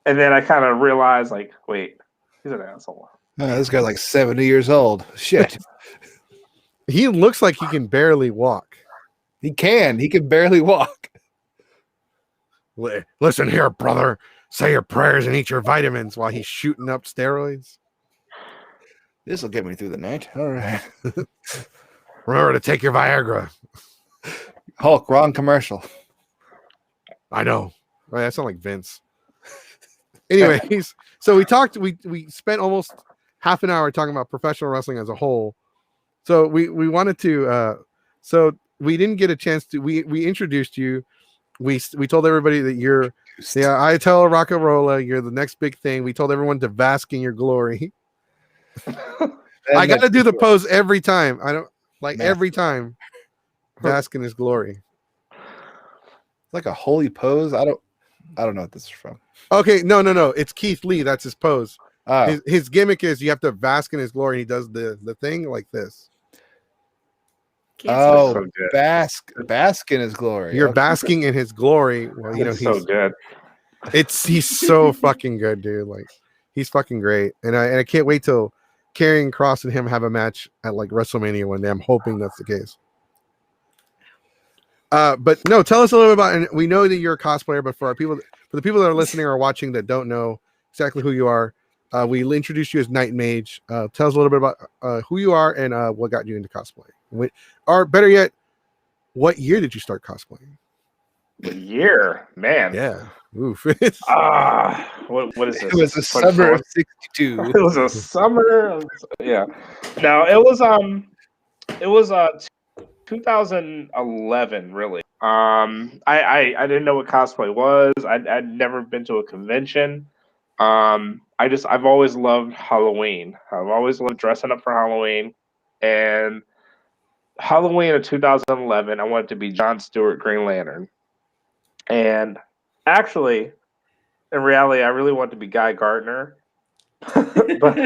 And then I kind of realize, like, wait, he's an asshole. This guy's like 70 years old. Shit. He looks like he can barely walk. He can barely walk. Listen here, brother. Say your prayers and eat your vitamins while he's shooting up steroids. This will get me through the night. All right. Remember to take your Viagra. Hulk, wrong commercial. I know. Right, that sounds like Vince. Anyways, so we spent almost half an hour talking about professional wrestling as a whole. So we wanted to so we didn't get a chance to we introduced you. We told everybody that you're I tell Rockarola, you're the next big thing. We told everyone to bask in your glory. I got to do the pose every time. I don't every time. Bask in his glory. It's like a holy pose. I don't know what this is from. Okay, no. It's Keith Lee. That's his pose. Oh. His gimmick is you have to bask in his glory. He does the thing like this. So bask in his glory. You're basking in his glory. Well, you know, he's so good. He's so fucking good, dude. Like, he's fucking great. And I can't wait till Karrion Kross and him have a match at like WrestleMania one day. I'm hoping that's the case. But no, tell us a little bit about, and we know that you're a cosplayer, but for the people that are listening or watching that don't know exactly who you are, we'll introduce you as Knightmage. Tell us a little bit about who you are and what got you into cosplay. Or better yet, what year did you start cosplaying? What year? Man. Yeah. Oof. What is this? It was the summer of '62. It was a summer. Yeah. No, it was 2011, really. I didn't know what cosplay was. I'd never been to a convention. I've always loved Halloween. I've always loved dressing up for Halloween. And Halloween of 2011, I wanted to be Jon Stewart, Green Lantern. And actually, in reality, I really wanted to be Guy Gardner. But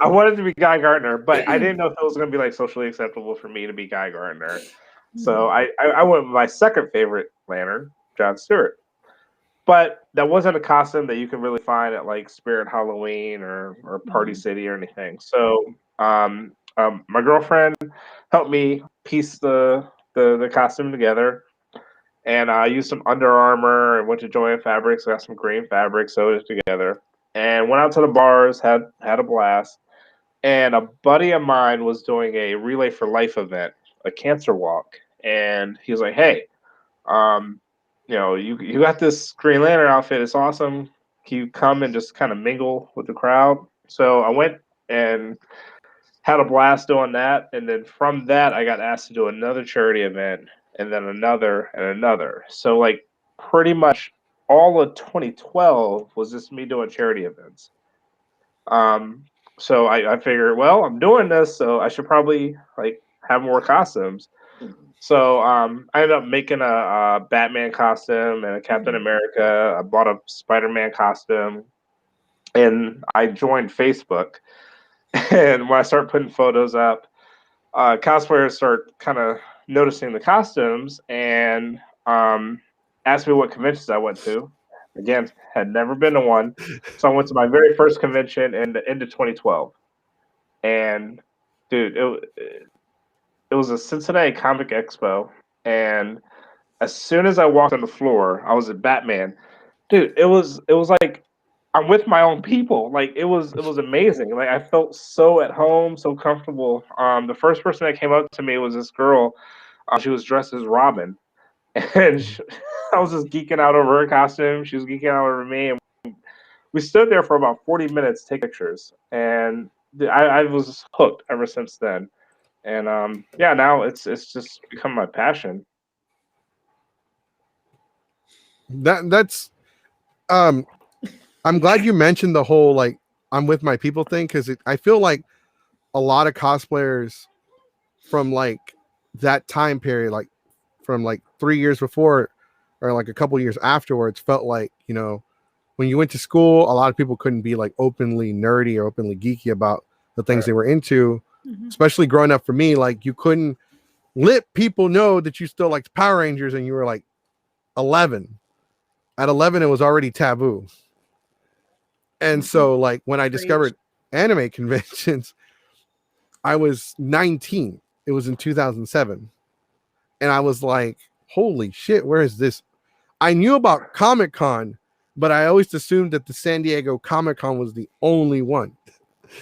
I wanted to be Guy Gardner, but I didn't know if it was going to be like socially acceptable for me to be Guy Gardner. So I went with my second favorite lantern, Jon Stewart. But that wasn't a costume that you can really find at like Spirit Halloween or Party City or anything. So my girlfriend helped me piece the costume together. And I used some Under Armour and went to Joann Fabrics, got some green fabric, sewed it together. And went out to the bars, had a blast. And a buddy of mine was doing a Relay for Life event, a cancer walk. And he was like, hey, you got this Green Lantern outfit. It's awesome. Can you come and just kind of mingle with the crowd? So I went and had a blast doing that. And then from that, I got asked to do another charity event and then another and another. So like pretty much all of 2012 was just me doing charity events. So I figured, well, I'm doing this, so I should probably like have more costumes. So I ended up making a Batman costume and a Captain America. I bought a Spider-Man costume, and I joined Facebook. And when I started putting photos up, cosplayers start kind of noticing the costumes and asked me what conventions I went to. Again, had never been to one. So I went to my very first convention in the end of 2012. And dude, it was a Cincinnati Comic Expo. And as soon as I walked on the floor, I was at Batman. Dude, it was like I'm with my own people. Like it was amazing. Like I felt so at home, so comfortable. The first person that came up to me was this girl. She was dressed as Robin. And I was just geeking out over her costume. She was geeking out over me. And we stood there for about 40 minutes to take pictures. And I was hooked ever since then. And now it's just become my passion. That's I'm glad you mentioned the whole like I'm with my people thing, because I feel like a lot of cosplayers from like that time period, like from like 3 years before, or like a couple years afterwards felt like, you know, when you went to school, a lot of people couldn't be like openly nerdy or openly geeky about the things they were into, especially growing up for me. Like you couldn't let people know that you still liked Power Rangers and you were like 11. At 11, it was already taboo. And so like when I discovered anime conventions, I was 19. It was in 2007. And I was like, holy shit, where is this? I knew about Comic-Con, but I always assumed that the San Diego Comic-Con was the only one.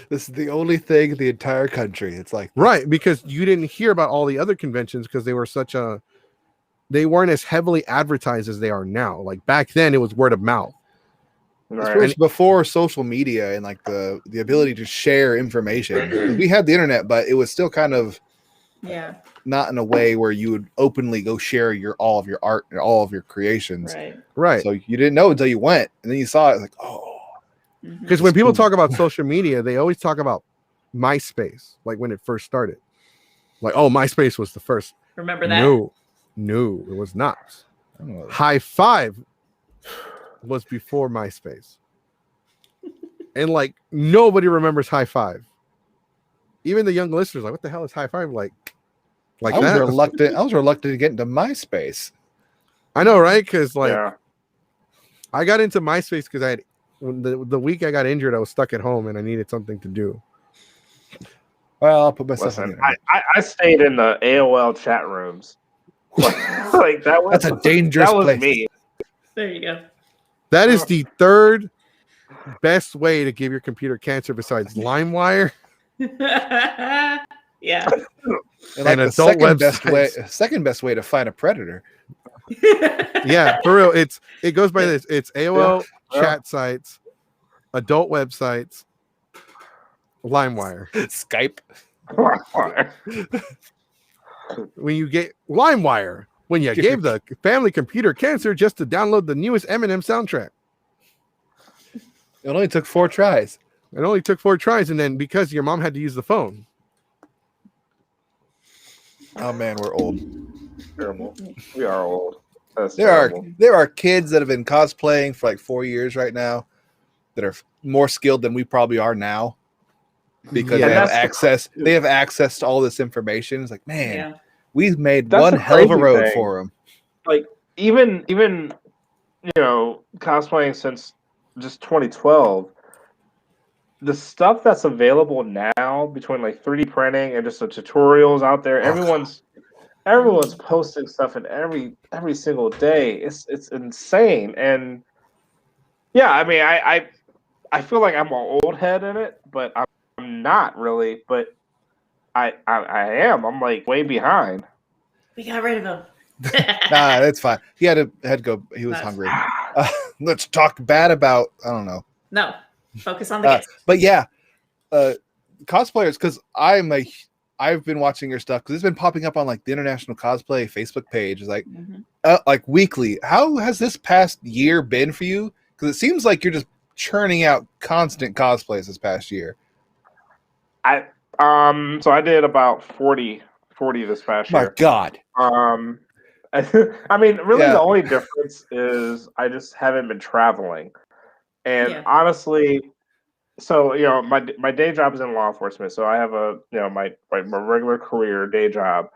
This is the only thing in the entire country. It's like right, because you didn't hear about all the other conventions because they weren't as heavily advertised as they are now. Like back then it was word of mouth. Right. This was before social media and like the ability to share information. We had the internet, but it was still kind of not in a way where you would openly go share all of your art and all of your creations. Right. So you didn't know until you went, and then you saw it like, oh. Because when people talk about social media, they always talk about MySpace, like when it first started. Like, oh, MySpace was the first. Remember that? No, it was not. High Five was before MySpace. And like nobody remembers High Five. Even the young listeners, like, what the hell is High Five? Like I was reluctant. I was reluctant to get into MySpace. I know, right? Because like I got into MySpace because I had the week I got injured, I was stuck at home and I needed something to do. Well, I'll put myself in. I stayed in the AOL chat rooms. Like that's a dangerous place. That was me. There you go. That is the third best way to give your computer cancer besides LimeWire. Yeah. And like the second best way to find a predator. Yeah, for real. It goes by this. It's AOL chat sites, adult websites, LimeWire, Skype. When you get LimeWire, when you gave the family computer cancer just to download the newest Eminem soundtrack. It only took 4 tries. And then because your mom had to use the phone. Oh man, we're old. Terrible. We are old. There are kids that have been cosplaying for like 4 years right now that are more skilled than we probably are now because they have access. They have access to all this information. It's like, man, we've made one hell of a road for them. Like even cosplaying since just 2012. The stuff that's available now between like 3D printing and just the tutorials out there, everyone's posting stuff in every single day. It's insane. And yeah, I mean I feel like I'm an old head in it, but I'm not really, but I am. I'm like way behind. We got rid of him. Nah, that's fine. He had to go. He was hungry. Let's talk bad about, I don't know. No. Focus on the guest. But yeah, cosplayers, because I've been watching your stuff because it's been popping up on like the International Cosplay Facebook page. It's like weekly. How has this past year been for you? Because it seems like you're just churning out constant cosplays this past year. So I did about 40 this past year. My God. I mean, really, the only difference is I just haven't been traveling. And honestly, so my day job is in law enforcement, so I have my regular career day job,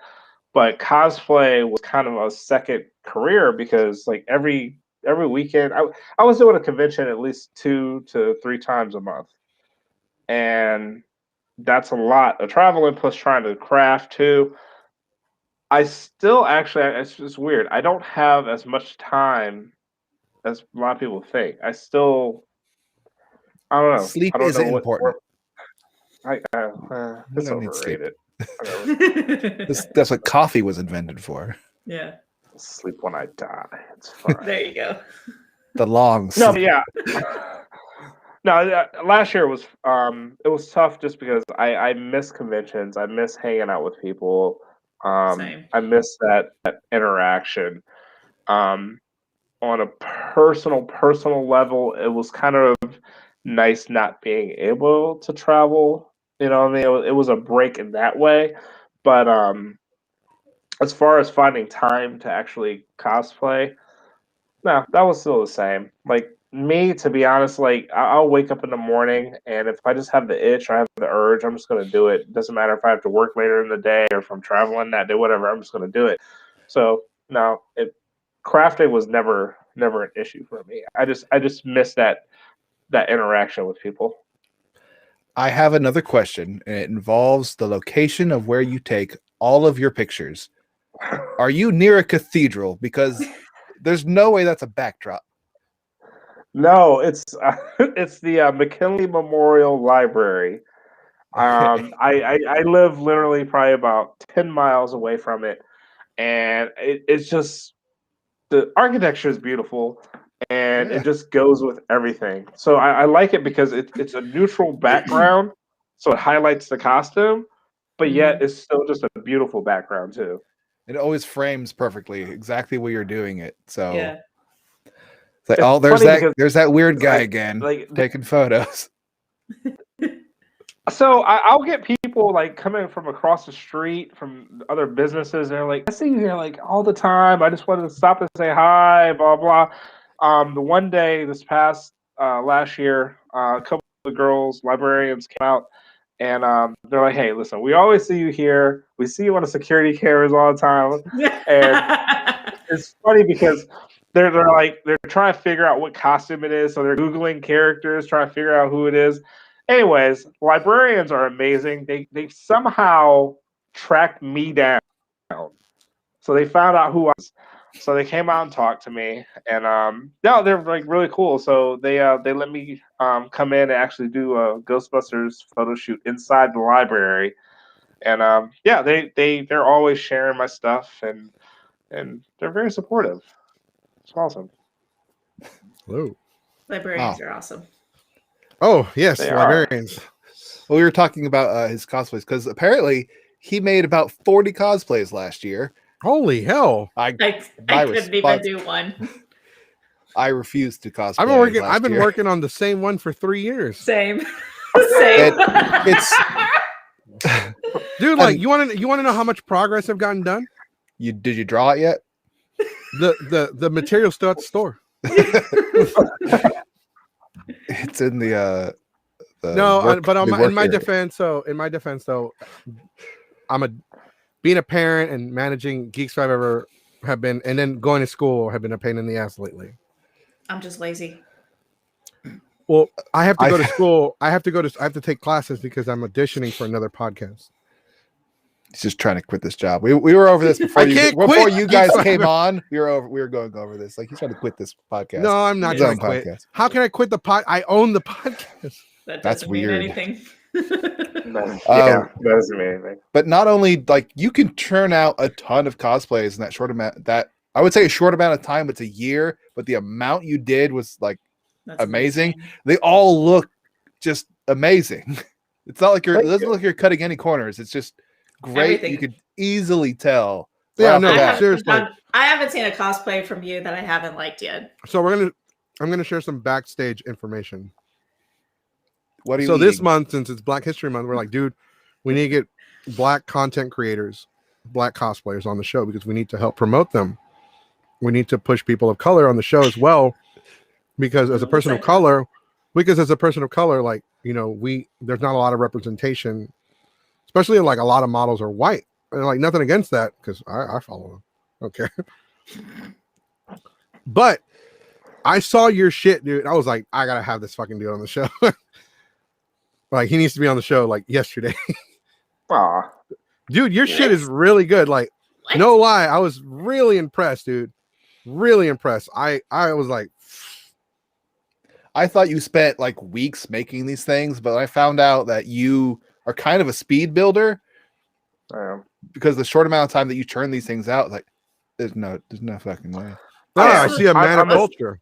but cosplay was kind of a second career because like every weekend I was doing a convention at least 2 to 3 times a month, and that's a lot of traveling plus trying to craft too. I still it's just weird. I don't have as much time as a lot of people think. I don't know. Sleep is important. It's overrated. That's what coffee was invented for. Yeah. Sleep when I die. It's fine. There you go. The long sleep. No, yeah. No, last year was it was tough just because I miss conventions. I miss hanging out with people. Same. I miss that interaction. On a personal level, it was kind of nice not being able to travel. You know what I mean? It was a break in that way. But as far as finding time to actually cosplay, No, that was still the same. Like me, to be honest, like I'll wake up in the morning, and if I just have the itch or I have the urge, I'm just gonna do it. It doesn't matter if I have to work later in the day or if I'm traveling that day, whatever. I'm just gonna do it. So no, crafting was never an issue for me. I just miss that interaction with people. I have another question, and it involves the location of where you take all of your pictures. Are you near a cathedral? Because there's no way that's a backdrop. No, it's it's the McKinley Memorial Library. I live literally probably about 10 miles away from it, and it's just the architecture is beautiful, and Yeah. it just goes with everything. So I like it because it's a neutral background, so it highlights the costume, but yet it's still just a beautiful background too. It always frames perfectly, exactly where you're doing it. So Yeah. it's like, It's oh, funny because there's that weird it's guy like again like taking photos. so I'll get people like coming from across the street from other businesses. They're like, I see you here like all the time. I just wanted to stop and say hi, blah blah. The one day this past last year, a couple of girls, librarians came out and they're like, hey, listen, we always see you here. We see you on the security cameras all the time. And it's funny because they're trying to figure out what costume it is, so they're googling characters, trying to figure out who it is. Anyways, librarians are amazing. They somehow tracked me down, so they found out who I was. So they came out and talked to me, and no, they're like really cool. So they let me come in and actually do a Ghostbusters photo shoot inside the library, and yeah, they're always sharing my stuff and they're very supportive. It's awesome. Hello. Librarians Wow. are awesome. Oh yes, They are. librarians. Well, we were talking about his cosplays because apparently he made about 40 cosplays last year. Holy hell! I my couldn't even response- do one. I refused to cosplay. I've been working on the same one for 3 years. Same. Same. It's Dude, like you want to know how much progress I've gotten done? did you draw it yet? The material's still at the store. It's in the No, but the in work my area. defense, though, being a parent and managing Geeks 5 ever have been, and then going to school have been a pain in the ass lately. I'm just lazy. Well, I have to go to school. I have to take classes because I'm auditioning for another podcast. He's just trying to quit this job. We were over this before you guys came on. We were going over this. Like he's trying to quit this podcast. No, I'm not His going own to quit. podcast. How can I quit the pod? I own the podcast. That That's doesn't mean weird. anything. Yeah, that doesn't mean anything. But not only like you can churn out a ton of cosplays in that short amount, that I would say a short amount of time, it's a year, but the amount you did was like That's amazing. insane. They all look just amazing. It's not like it Thank doesn't you. look like you're cutting any corners. It's just great. Everything. You could easily tell. Yeah, off no, the bat. seriously. I haven't seen a cosplay from you that I haven't liked yet. So I'm gonna share some backstage information. What are you So this eating? month, since it's Black History Month, we're like, dude, we need to get Black content creators, Black cosplayers on the show because we need to help promote them. We need to push people of color on the show as well, because as a person of color, like, you know, there's not a lot of representation, especially like a lot of models are white, and like nothing against that because I follow them. Okay, but I saw your shit, dude. I was like, I gotta have this fucking dude on the show. Like he needs to be on the show like yesterday. Aw. Dude, your shit is really good. Like, What? no lie, I was really impressed, dude. Really impressed. I was like, I thought you spent like weeks making these things, but I found out that you are kind of a speed builder because the short amount of time that you churn these things out, like there's no fucking way. I see a man of I'm a- culture.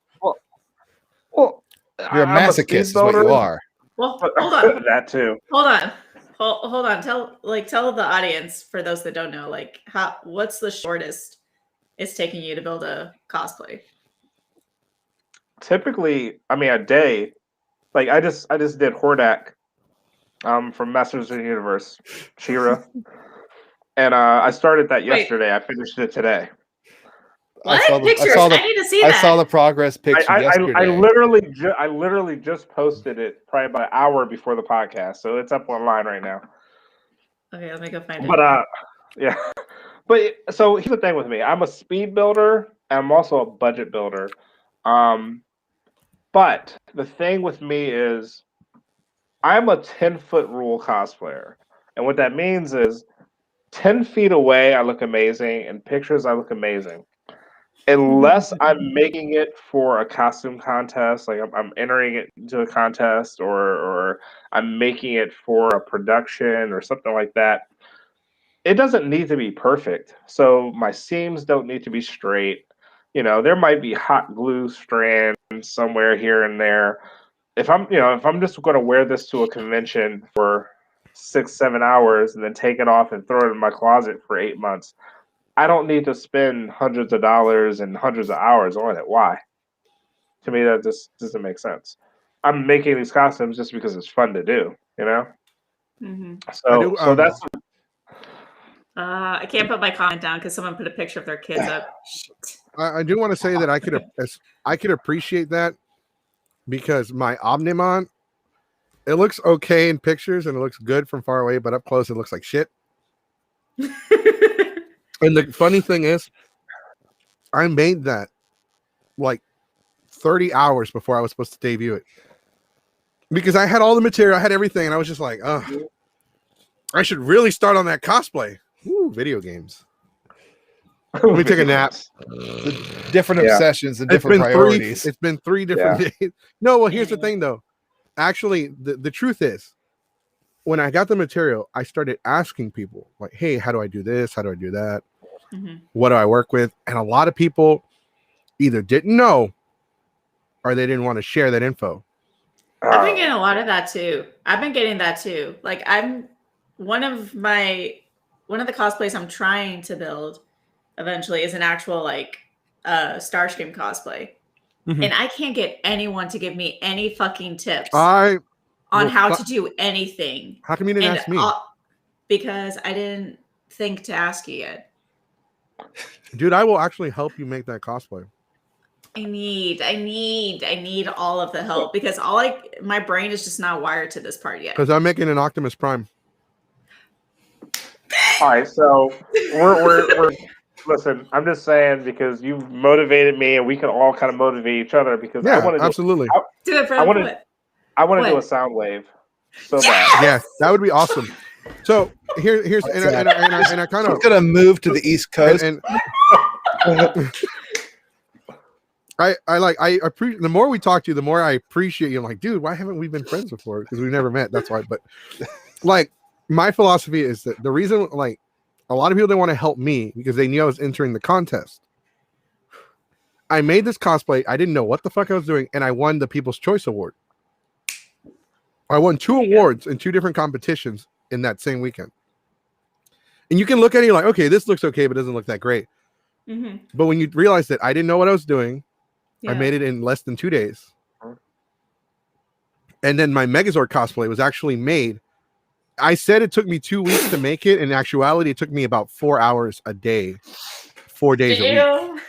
Well, You're a I'm masochist, is what you speedboater, are. Well, but- hold on. that too. Hold on. Tell the audience, for those that don't know, like what's the shortest it's taking you to build a cosplay? Typically, I mean, a day. Like I just did Hordak, from Masters of the Universe, Shira, and I started that Wait. yesterday. I finished it today. What? I Pictures? saw the, I need to see I that. saw the progress picture yesterday. I literally just posted it probably about an hour before the podcast, so it's up online right now. Okay, let me go find it. But yeah. But so here's the thing with me: I'm a speed builder, and I'm also a budget builder. But the thing with me is, I'm a 10-foot rule cosplayer, and what that means is, 10 feet away I look amazing, in pictures I look amazing. Unless I'm making it for a costume contest, like I'm entering it into a contest, or I'm making it for a production or something like that. It doesn't need to be perfect. So my seams don't need to be straight. There might be hot glue strands somewhere here and there. If I'm just going to wear this to a convention for 6-7 hours and then take it off and throw it in my closet for 8 months, I don't need to spend hundreds of dollars and hundreds of hours on it. Why? To me, that just doesn't make sense. I'm making these costumes just because it's fun to do, Mm-hmm. So that's I can't put my comment down because someone put a picture of their kids up. Shit. I do want to say that I could appreciate that because my Omnimon, it looks okay in pictures and it looks good from far away, but up close it looks like shit. And the funny thing is, I made that like 30 hours before I was supposed to debut it. Because I had all the material, I had everything, and I was just like, I should really start on that cosplay. Ooh, video games. Let me take a nap. Different obsessions and different priorities. It's been 3 different days. No, well, here's the thing, though. Actually, the truth is, when I got the material, I started asking people, like, hey, how do I do this? How do I do that? Mm-hmm. What do I work with? And a lot of people either didn't know or they didn't want to share that info. I've been getting a lot of that too. I've been getting that too. Like one of the cosplays I'm trying to build eventually is an actual Starscream cosplay. Mm-hmm. And I can't get anyone to give me any fucking tips on how to do anything. How come you didn't ask me? Because I didn't think to ask you yet. Dude, I will actually help you make that cosplay. I need all of the help because my brain is just not wired to this part yet. Because I'm making an Optimus Prime. All right, so we're listen. I'm just saying because you've motivated me, and we can all kind of motivate each other. Because I want to absolutely. do a sound wave. So bad. Yeah, that would be awesome. So here's and I kind of gonna move to the East Coast. And I appreciate the more we talk to you, the more I appreciate you. I'm like, dude, why haven't we been friends before? Because we've never met. That's why. But like, my philosophy is that the reason, like, a lot of people didn't want to help me because they knew I was entering the contest. I made this cosplay. I didn't know what the fuck I was doing, and I won the People's Choice Award. I won 2 awards in 2 different competitions in that same weekend. And you can look at it, you're like, okay, this looks okay, but it doesn't look that great. Mm-hmm. But when you realize that I didn't know what I was doing, I made it in less than 2 days. And then my Megazord cosplay was actually made. I said it took me 2 weeks to make it. In actuality, it took me about 4 hours a day, 4 days a week.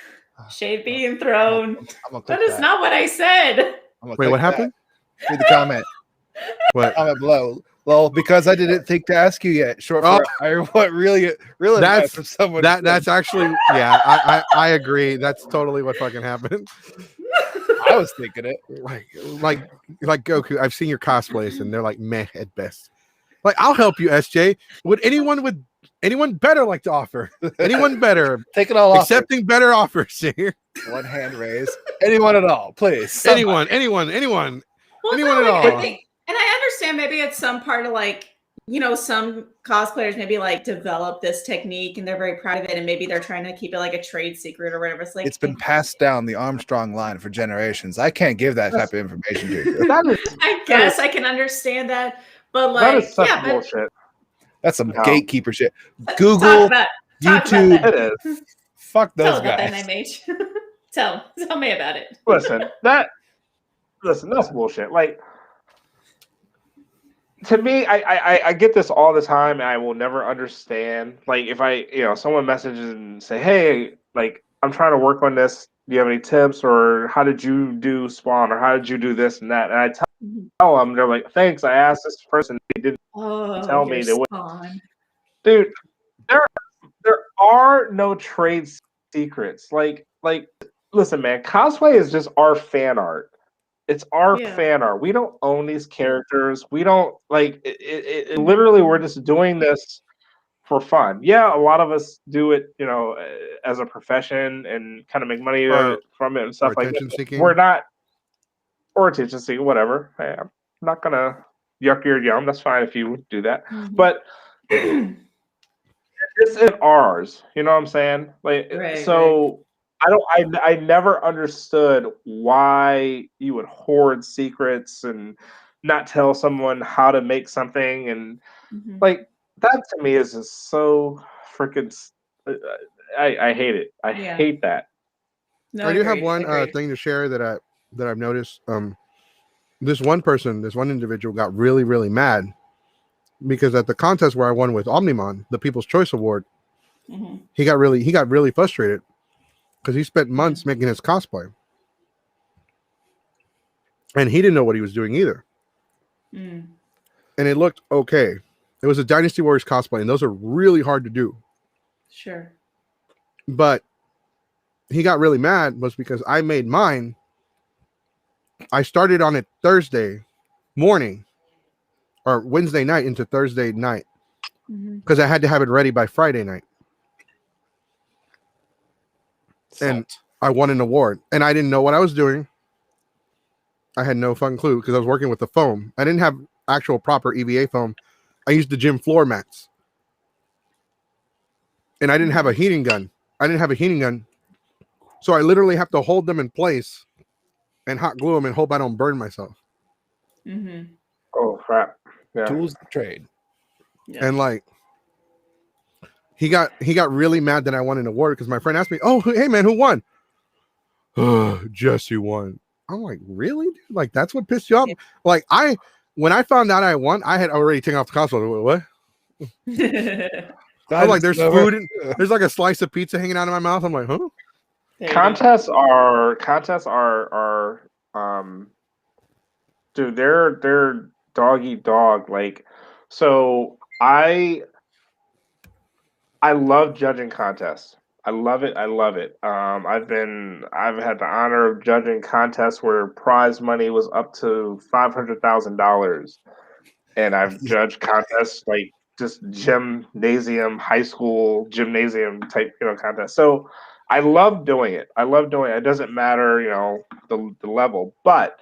Shade being thrown. That is not what I said. Wait, what happened? Read the comment. What? Comment below. Well, because I didn't think to ask you yet. Short for what really that's from someone. That's actually I agree. That's totally what fucking happened. I was thinking it. Like Goku. I've seen your cosplays and they're like meh at best. Like, I'll help you, SJ. Would anyone better like to offer? Anyone better? Take it all off. Accepting better offers here. One hand raised. Anyone at all, please. Somebody. Anyone Well, anyone no, at all. I think, and I understand maybe it's some part of some cosplayers maybe develop this technique and they're very proud of it and maybe they're trying to keep it like a trade secret or whatever. It's like it's been passed down the Armstrong line for generations. I can't give that type of information to you. I guess I can understand that, but that is such bullshit. That's some gatekeeper shit. Google, YouTube. It is. Fuck those Tell guys. About that, Knightmage. Tell me about it. Listen, that's bullshit. Like, to me, I get this all the time, and I will never understand. Like, if someone messages and say, "Hey, like, I'm trying to work on this. Do you have any tips, or how did you do spawn, or how did you do this and that? And I tell them, they're like, thanks. I asked this person, they didn't Oh, tell your me they would. spawn. Dude, there there are no trade secrets. Listen, man, cosplay is just our fan art. It's our Yeah. fan art. We don't own these characters. We don't like it. Literally, we're just doing this for fun. Yeah, a lot of us do it, as a profession and kind of make money Or from it and or stuff like that. attention We're seeking. not, or attention seeking, whatever. Hey, I'm not gonna yuck your yum. That's fine if you do that. Mhm. But this is ours. You know what I'm saying? Right. So I never understood why you would hoard secrets and not tell someone how to make something, and Mhm. like that to me is just so freaking. I hate it. I Yeah. hate that. No, I do have agreed. one Agreed. thing to share that I've noticed. This one individual got really, really mad because at the contest where I won with Omnimon, the People's Choice Award, Mhm. he got really frustrated because he spent months making his cosplay, and he didn't know what he was doing either. Mm. And it looked okay. It was a Dynasty Warriors cosplay, and those are really hard to do. Sure. But he got really mad was because I made mine. I started on it Thursday morning or Wednesday night into Thursday night because I had to have it ready by Friday night. And I won an award, and I didn't know what I was doing. I had no fucking clue because I was working with the foam. I didn't have actual proper EVA foam. I used the gym floor mats, and I didn't have a heating gun. So I literally have to hold them in place and hot glue them and hope I don't burn myself. Mm-hmm. Oh crap! Yeah. Tools of trade. Yeah. And like, he got really mad that I won an award because my friend asked me, "Oh, hey man, who won?" Jesse won. I'm like, really, dude? Like, that's what pissed you off? Yeah. Like, when I found out I won, I had already taken off the console. What? I'm like, there's food and there's like a slice of pizza hanging out of my mouth. I'm like, huh? Contests are dude, they're dog eat dog. Like, so I love judging contests. I love it. I love it. I've had the honor of judging contests where prize money was up to $500,000, and I've judged contests like just gymnasium, high school gymnasium type, contests. So I love doing it. I love doing it. It doesn't matter, the level, but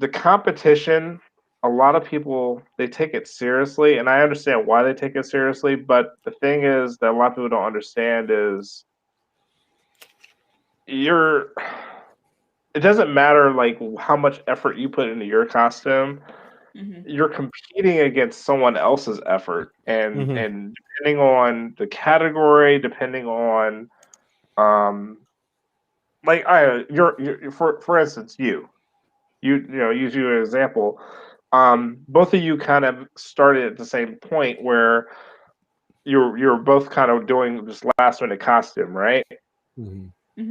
the competition, a lot of people, they take it seriously, and I understand why they take it seriously. But the thing is that a lot of people don't understand is it doesn't matter like how much effort you put into your costume. You're competing against someone else's effort, and depending on the category, depending on like you're for instance, use you as an example. Both of you kind of started at the same point where you're both kind of doing this last minute costume, right?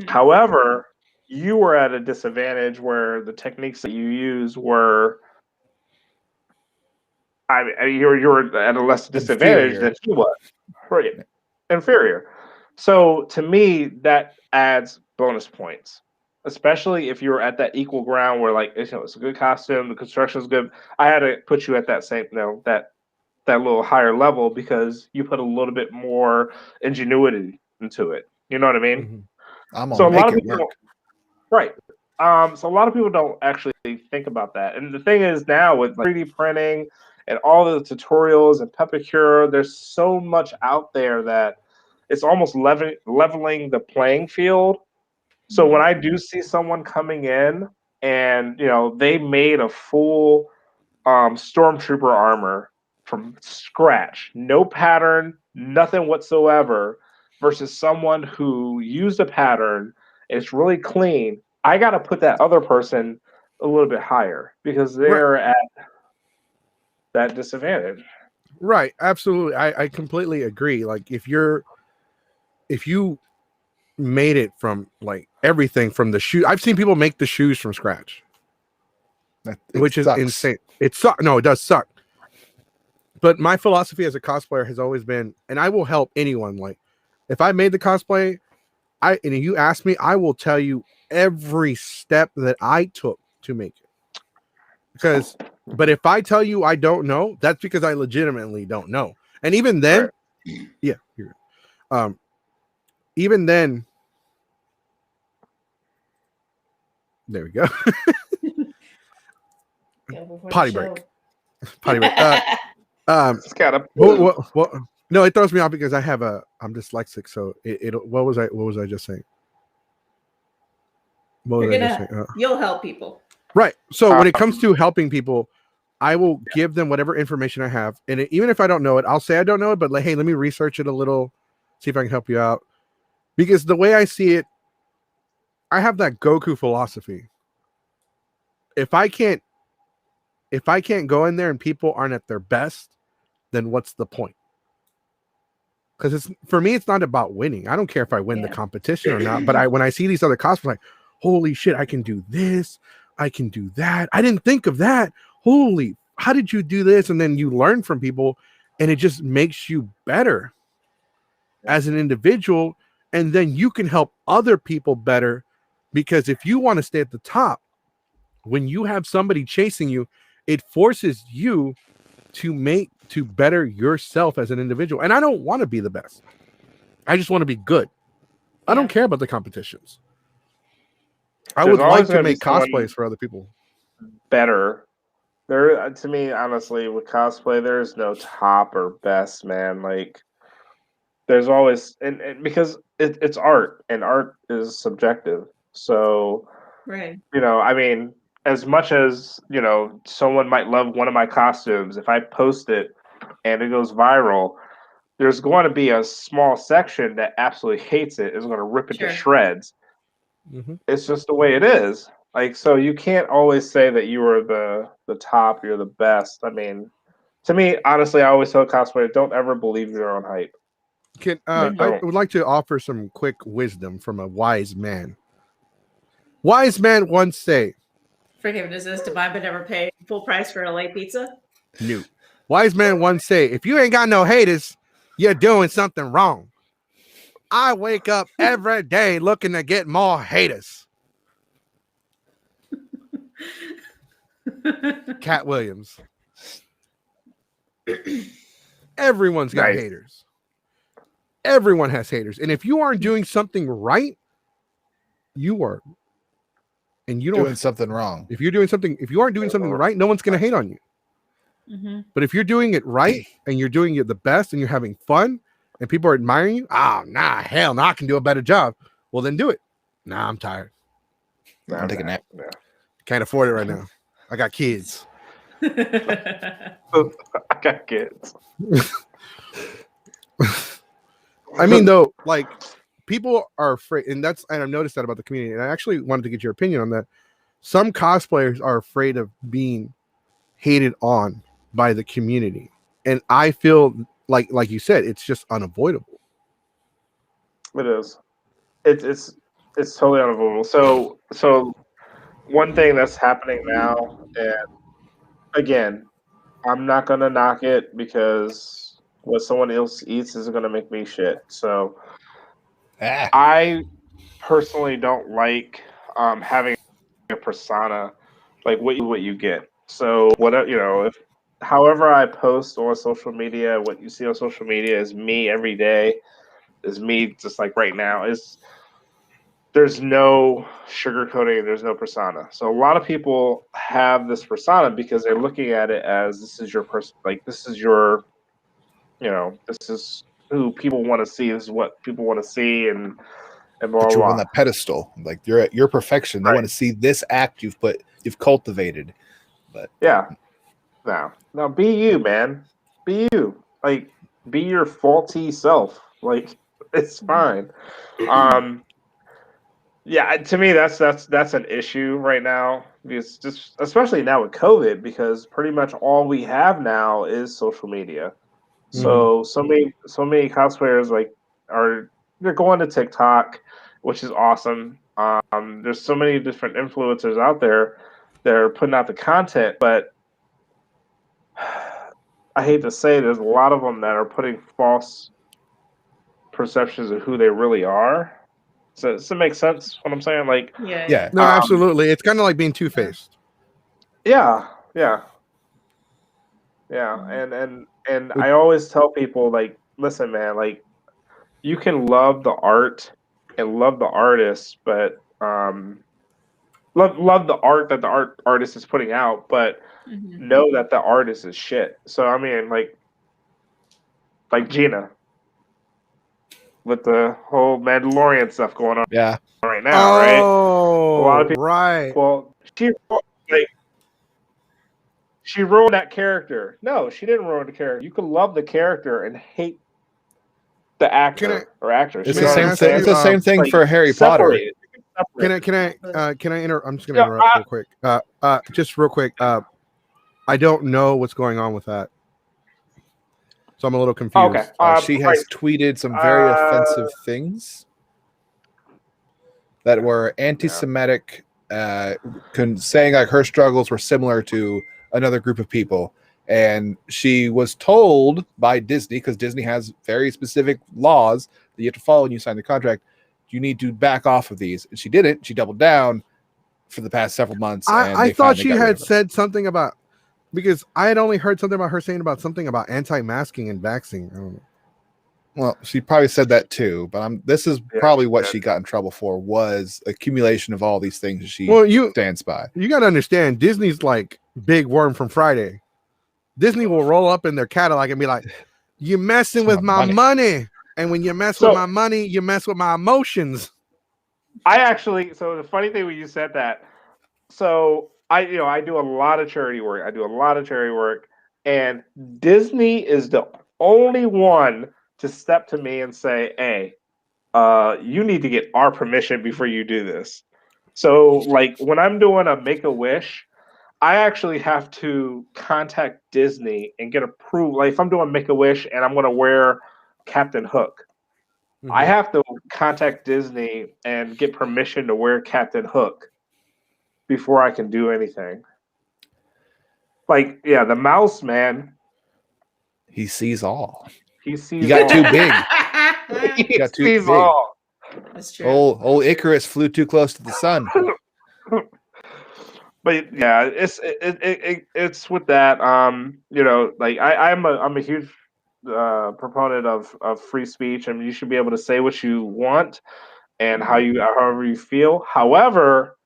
However, you were at a disadvantage where the techniques that you use were, you were at a less disadvantage than he was, right? Inferior. So to me, that adds bonus points, especially if you're at that equal ground where, like, it's a good costume, the construction is good. I had to put you at that same, that little higher level because you put a little bit more ingenuity into it. You know what I mean? I'm So a gonna lot make of it people work. right. So a lot of people don't actually think about that. And the thing is now with like 3D printing and all the tutorials and Pepicure, there's so much out there that it's almost leveling the playing field. So when I do see someone coming in and they made a full stormtrooper armor from scratch, no pattern, nothing whatsoever, versus someone who used a pattern, it's really clean. I got to put that other person a little bit higher because they're at that disadvantage. Right. Absolutely. I completely agree. Like if you made it from like everything from the shoe. I've seen people make the shoes from scratch, which is insane. It sucks. No, it does suck. But my philosophy as a cosplayer has always been, and I will help anyone. Like, if I made the cosplay, and if you ask me, I will tell you every step that I took to make it. But if I tell you I don't know, that's because I legitimately don't know. And even then, yeah, even then, there we go. Potty break. Potty break. It's got a no, it throws me off because I'm dyslexic. So what was I just saying? You'll help people. Right. So when it comes to helping people, I will give them whatever information I have. And even if I don't know it, I'll say I don't know it, but like, hey, let me research it a little, see if I can help you out. Because the way I see it, I have that Goku philosophy. If I can't go in there and people aren't at their best, then what's the point? Because for me, it's not about winning. I don't care if I win the competition or not. But when I see these other cosplays, like, holy shit, I can do this, I can do that. I didn't think of that. Holy, how did you do this? And then you learn from people, and it just makes you better as an individual. And then you can help other people better, because if you want to stay at the top, when you have somebody chasing you, it forces you to better yourself as an individual. And I don't want to be the best. I just want to be good. I don't care about the competitions. I would like to make cosplays for other people better. There, to me, honestly, with cosplay, there's no top or best, man. Like, there's always, and because it's art, and art is subjective. So, right. I mean, as much as, someone might love one of my costumes, if I post it and it goes viral, there's going to be a small section that absolutely hates it, is going to rip it to shreds. Mm-hmm. It's just the way it is. Like, so you can't always say that you are the top, you're the best. I mean, to me, honestly, I always tell cosplayers, don't ever believe your own hype. I would like to offer some quick wisdom from a wise man. Wise man once say, forgiveness is divine, but never pay full price for a late pizza. No. Wise man once say, if you ain't got no haters, you're doing something wrong. I wake up every day looking to get more haters. Cat Williams. Everyone's got haters. Everyone has haters. And if you aren't doing something right, you are. And you don't doing something wrong. If you aren't doing something right, no one's going to hate on you. Mm-hmm. But if you're doing it right and you're doing it the best and you're having fun and people are admiring you, hell no, I can do a better job. Well, then do it. Nah, I'm tired. I'm taking a nap. Yeah. Can't afford it right now. I got kids. I got kids. I mean, though, like, people are afraid, and I've noticed that about the community, and I actually wanted to get your opinion on that. Some cosplayers are afraid of being hated on by the community, and I feel like you said, it's just unavoidable. It is. It's totally unavoidable. So one thing that's happening now, and again, I'm not gonna knock it because what someone else eats is gonna make me shit. So I personally don't like having a persona, like what you get. So whatever, if however I post on social media, what you see on social media is me every day, is me just like right now. There's no sugarcoating, there's no persona. So a lot of people have this persona because they're looking at it as this is your person, like this is your, this is who people want to see, this is what people want to see, and blah, Put you blah. on that pedestal, like you're at your perfection. They want to see this act you've cultivated. But now be you, man. Be you. Like, be your faulty self. Like, it's fine. Yeah, to me that's an issue right now, because just especially now with COVID, because pretty much all we have now is social media. So many cosplayers they're going to TikTok which is awesome. There's so many different influencers out there that are putting out the content, but I hate to say there's a lot of them that are putting false perceptions of who they really are. So does it make sense what I'm saying? Like, Yeah. No, absolutely. It's kind of like being two-faced. yeah, and I always tell people, like, listen, man, like, you can love the art and love the artist, but love the art that the artist is putting out, but know that the artist is shit. So I mean, like Gina with the whole Mandalorian stuff going on Yeah. right now, right? Oh, A lot of people, right. well, she ruined that character. No, she didn't ruin the character. You can love the character and hate the actor or actress. It's You the know what same I'm thing. saying? It's the same thing Like, for Harry Potter. separate it. Can I interrupt? I'm just gonna interrupt real quick. Just real quick. I don't know what's going on with that, so I'm a little confused. Okay. She has tweeted some very offensive things that were anti-Semitic, saying like her struggles were similar to another group of people. And she was told by Disney, because Disney has very specific laws that you have to follow when you sign the contract, you need to back off of these. And she didn't. She doubled down for the past several months. I thought she had said something about, because I had only heard something about her saying about something about anti-masking and vaxxing. I don't know. Well, she probably said that too, but this is probably what she got in trouble for, was accumulation of all these things that she stands by. You got to understand, Disney's like Big Worm from Friday. Disney will roll up in their Cadillac and be like, "You messing with my money. And when you mess with my money, you mess with my emotions." So the funny thing when you said that, so I do a lot of charity work. And Disney is the only one to step to me and say, "Hey, you need to get our permission before you do this." So like when I'm doing a Make-A-Wish, I actually have to contact Disney and get approved. Like if I'm doing Make-A-Wish and I'm going to wear Captain Hook, I have to contact Disney and get permission to wear Captain Hook before I can do anything. Like, yeah, the mouse, man. He sees all. He sees. You got too big. He got too big. All. That's true. Old Icarus flew too close to the sun. But yeah, it's with that. Like I'm a huge proponent of free speech, and you should be able to say what you want and however you feel. However,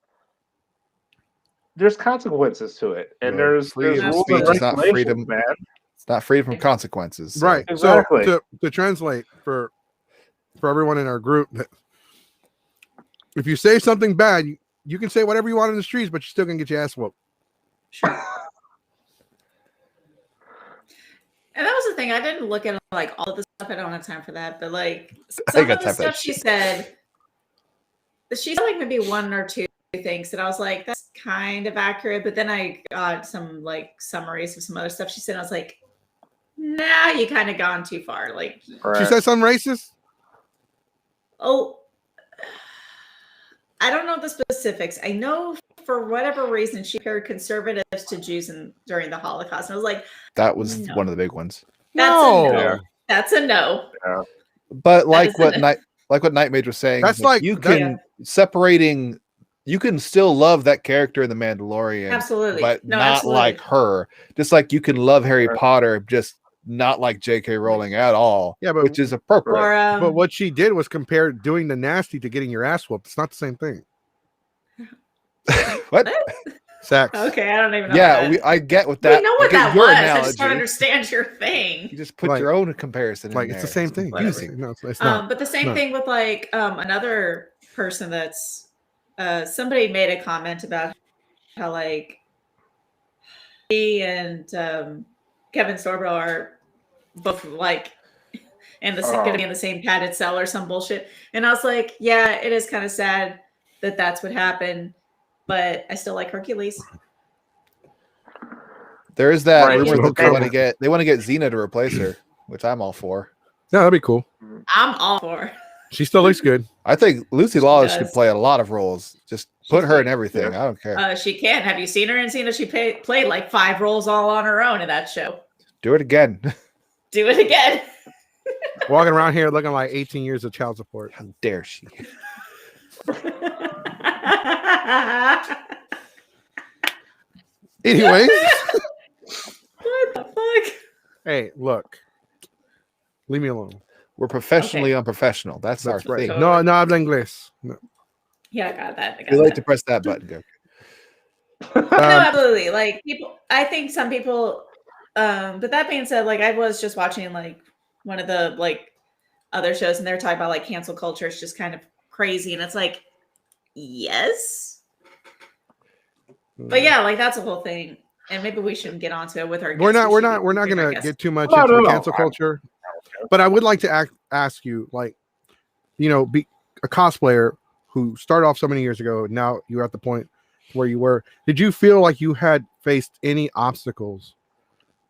there's consequences to it, and there's rules and regulations, man. It's not freedom from consequences. So. Right. Exactly. So to translate for everyone in our group, if you say something bad, you can say whatever you want in the streets, but you're still gonna get your ass whooped. Sure. And that was the thing. I didn't look at like all of the stuff. I don't have time for that. But like some of the stuff she said, she said like maybe one or two things that I was like, that's kind of accurate. But then I got some like summaries of some other stuff she said. I was like, nah, you kind of gone too far. Like she said something racist. Oh, I don't know the specifics. I know for whatever reason she compared conservatives to Jews during the Holocaust. And I was like, that was one of the big ones. That's a no. Yeah. That's a no. Yeah. But like what Knightmage was saying, that's like you can separating. You can still love that character in The Mandalorian, absolutely, but not like her. Just like you can love Harry Potter, just not like J.K. Rowling at all. Yeah, but which is appropriate. Or, but what she did was compare doing the nasty to getting your ass whooped. It's not the same thing. What? Sex. Okay, I don't even know. Yeah, I get what that. We know what that was. I just don't understand your thing. You just put your own comparison. Like in it's there. the same thing. Easy. No, it's not. But the same thing with like another person that's somebody made a comment about how like he and Kevin Sorbo are both like going to be in the same padded cell or some bullshit. And I was like, yeah, it is kind of sad that that's what happened, but I still like Hercules. There is that rumor that they want to get Xena to replace her, which I'm all for. Yeah, that'd be cool. I'm all for. She still looks good. I think Lucy She Lawless does. could play a lot of roles. Just put her in everything. Yeah. I don't care. She can. Have you seen her in Cena? She played like 5 roles all on her own in that show. Do it again. Do it again. Walking around here looking like 18 years of child support. How dare she? Anyways, What the fuck? hey, look. Leave me alone. We're professionally Okay. unprofessional. That's our That's right. thing. Totally. No habla inglés. No. Yeah, I got that. I got You like that. to press that button, go. No, absolutely. Like people, I think some people. But that being said, like I was just watching like one of the like other shows, and they're talking about like cancel culture. It's just kind of crazy, and it's like, yes, but yeah, like that's a whole thing, and maybe we shouldn't get onto it with our. We're guests. not We should we're be not bring our gonna guests. get too much No, into no, the no. cancel culture. But I would like to ask you, like, you know, be a cosplayer who started off so many years ago. Now you're at the point where you were. Did you feel like you had faced any obstacles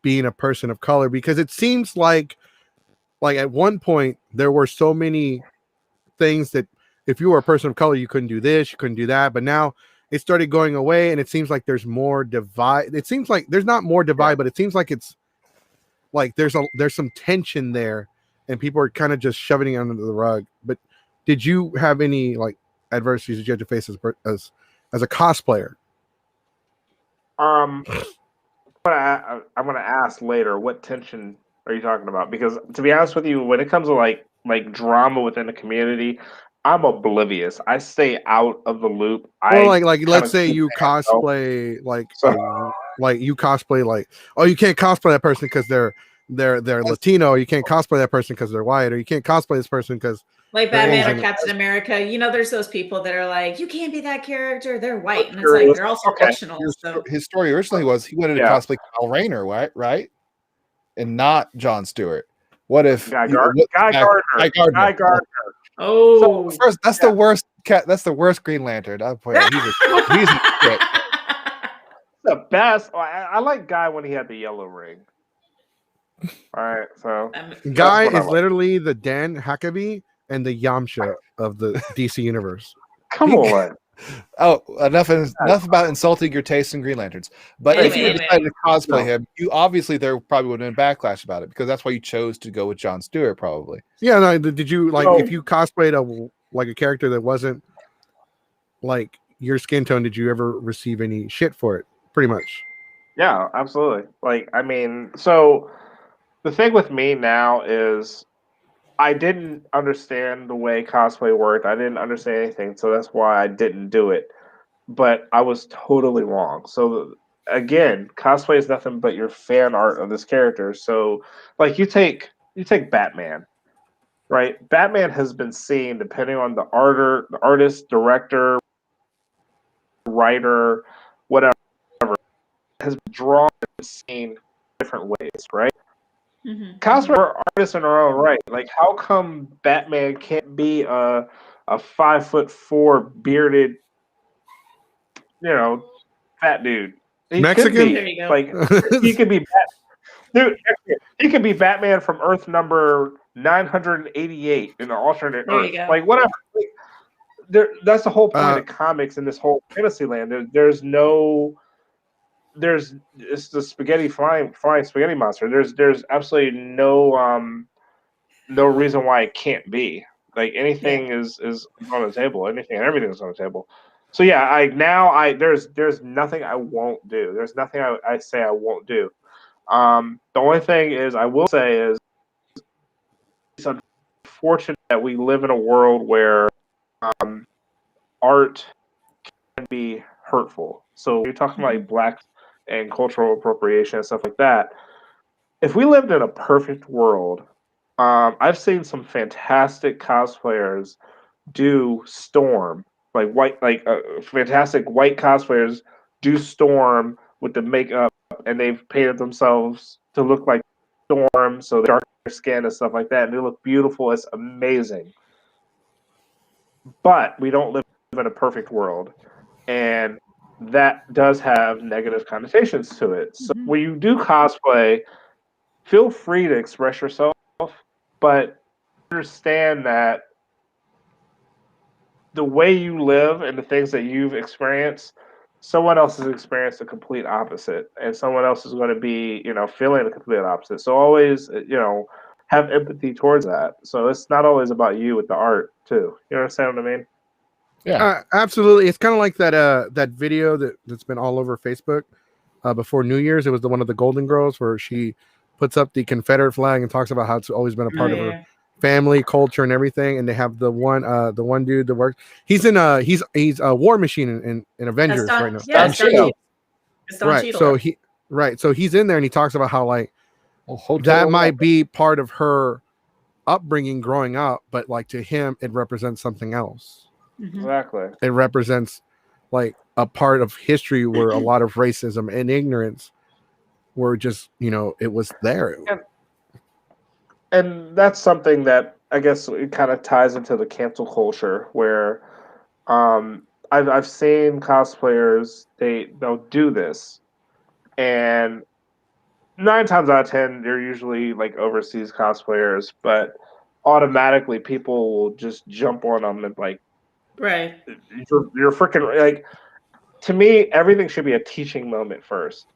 being a person of color? Because it seems like at one point there were so many things that if you were a person of color, you couldn't do this, you couldn't do that. But now it started going away, and it seems like there's more divide. It seems like there's not more divide, but it seems like it's like there's some tension there, and people are kind of just shoving it under the rug. But did you have any like adversities that you had to face as a cosplayer? I'm gonna ask later. What tension are you talking about? Because to be honest with you, when it comes to like drama within the community, I'm oblivious. I stay out of the loop. Well, like let's say keep you to myself. cosplay So- like you cosplay like, oh, you can't cosplay that person because they're Latino, or you can't cosplay that person because they're white, or you can't cosplay this person because Like They're Batman or Asian. Captain America, you know, there's those people that are like, you can't be that character. They're white, and it's Curious. like they're also Okay. fictional. So His story originally was he wanted to Yeah. cosplay Kyle Rayner, right? And not John Stewart. What if Guy you- Gardner. what- Guy Gardner. Guy Gardner. Guy Gardner. oh, First, that's the worst cat. That's the worst Green Lantern. I'll point out. He's a shit. The best. Oh, I like Guy when he had the yellow ring. All right, so Guy what I is like. literally the Dan Huckabee and the Yamcha of the DC universe. Come on. Oh, enough about insulting your taste in Green Lanterns. But if you Anyway. decided to cosplay No. him, you obviously there probably would have been backlash about it because that's why you chose to go with John Stewart, probably. Yeah, no, did you like So- if you cosplayed a character that wasn't like your skin tone, did you ever receive any shit for it? Pretty much. Yeah, absolutely. Like, I mean, so the thing with me now is I didn't understand the way cosplay worked. I didn't understand anything, so that's why I didn't do it. But I was totally wrong. So again, cosplay is nothing but your fan art of this character. So like you take Batman, right? Batman has been seen, depending on the artist, director, writer, whatever, has been drawn and seen different ways, right? Mhm. Cosplay are artists in their own right. Like, how come Batman can't be a 5'4" bearded, fat dude? He Mexican? could be. There you go. Like, he could be dude. He could be Batman from Earth number 988 in an alternate There you Earth. go. Like, whatever. Like, that's the whole point of comics in this whole fantasy land. It's the flying spaghetti monster. There's absolutely no reason why it can't be. Like, anything is on the table. Anything and everything is on the table. So yeah, there's nothing I won't do. There's nothing I say I won't do. The only thing is I will say is it's unfortunate that we live in a world where art can be hurtful. So you're talking about like black and cultural appropriation and stuff like that. If we lived in a perfect world, I've seen some fantastic cosplayers do Storm, fantastic white cosplayers do Storm with the makeup, and they've painted themselves to look like Storm, so darker skin and stuff like that, and they look beautiful. It's amazing. But we don't live in a perfect world, and that does have negative connotations to it. So when you do cosplay, feel free to express yourself, but understand that the way you live and the things that you've experienced, someone else has experienced the complete opposite, and someone else is going to be, feeling the complete opposite. So always, have empathy towards that. So it's not always about you with the art too. You understand what I mean? Yeah. Absolutely. It's kind of like that video that's been all over Facebook before New Year's. It was the one of the Golden Girls where she puts up the Confederate flag and talks about how it's always been a part of her family, culture, and everything. And they have the one dude that works. He's in he's a War Machine in Avengers right now. Yeah, right. So he's in there and he talks about how like that might be part of her upbringing growing up, but like to him it represents something else. Exactly. It represents like a part of history where a lot of racism and ignorance were just, it was there. And that's something that I guess it kind of ties into the cancel culture where I've seen cosplayers, they'll do this, and 9 times out of 10 they're usually like overseas cosplayers, but automatically people will just jump on them and like, right, you're freaking like. To me, everything should be a teaching moment first.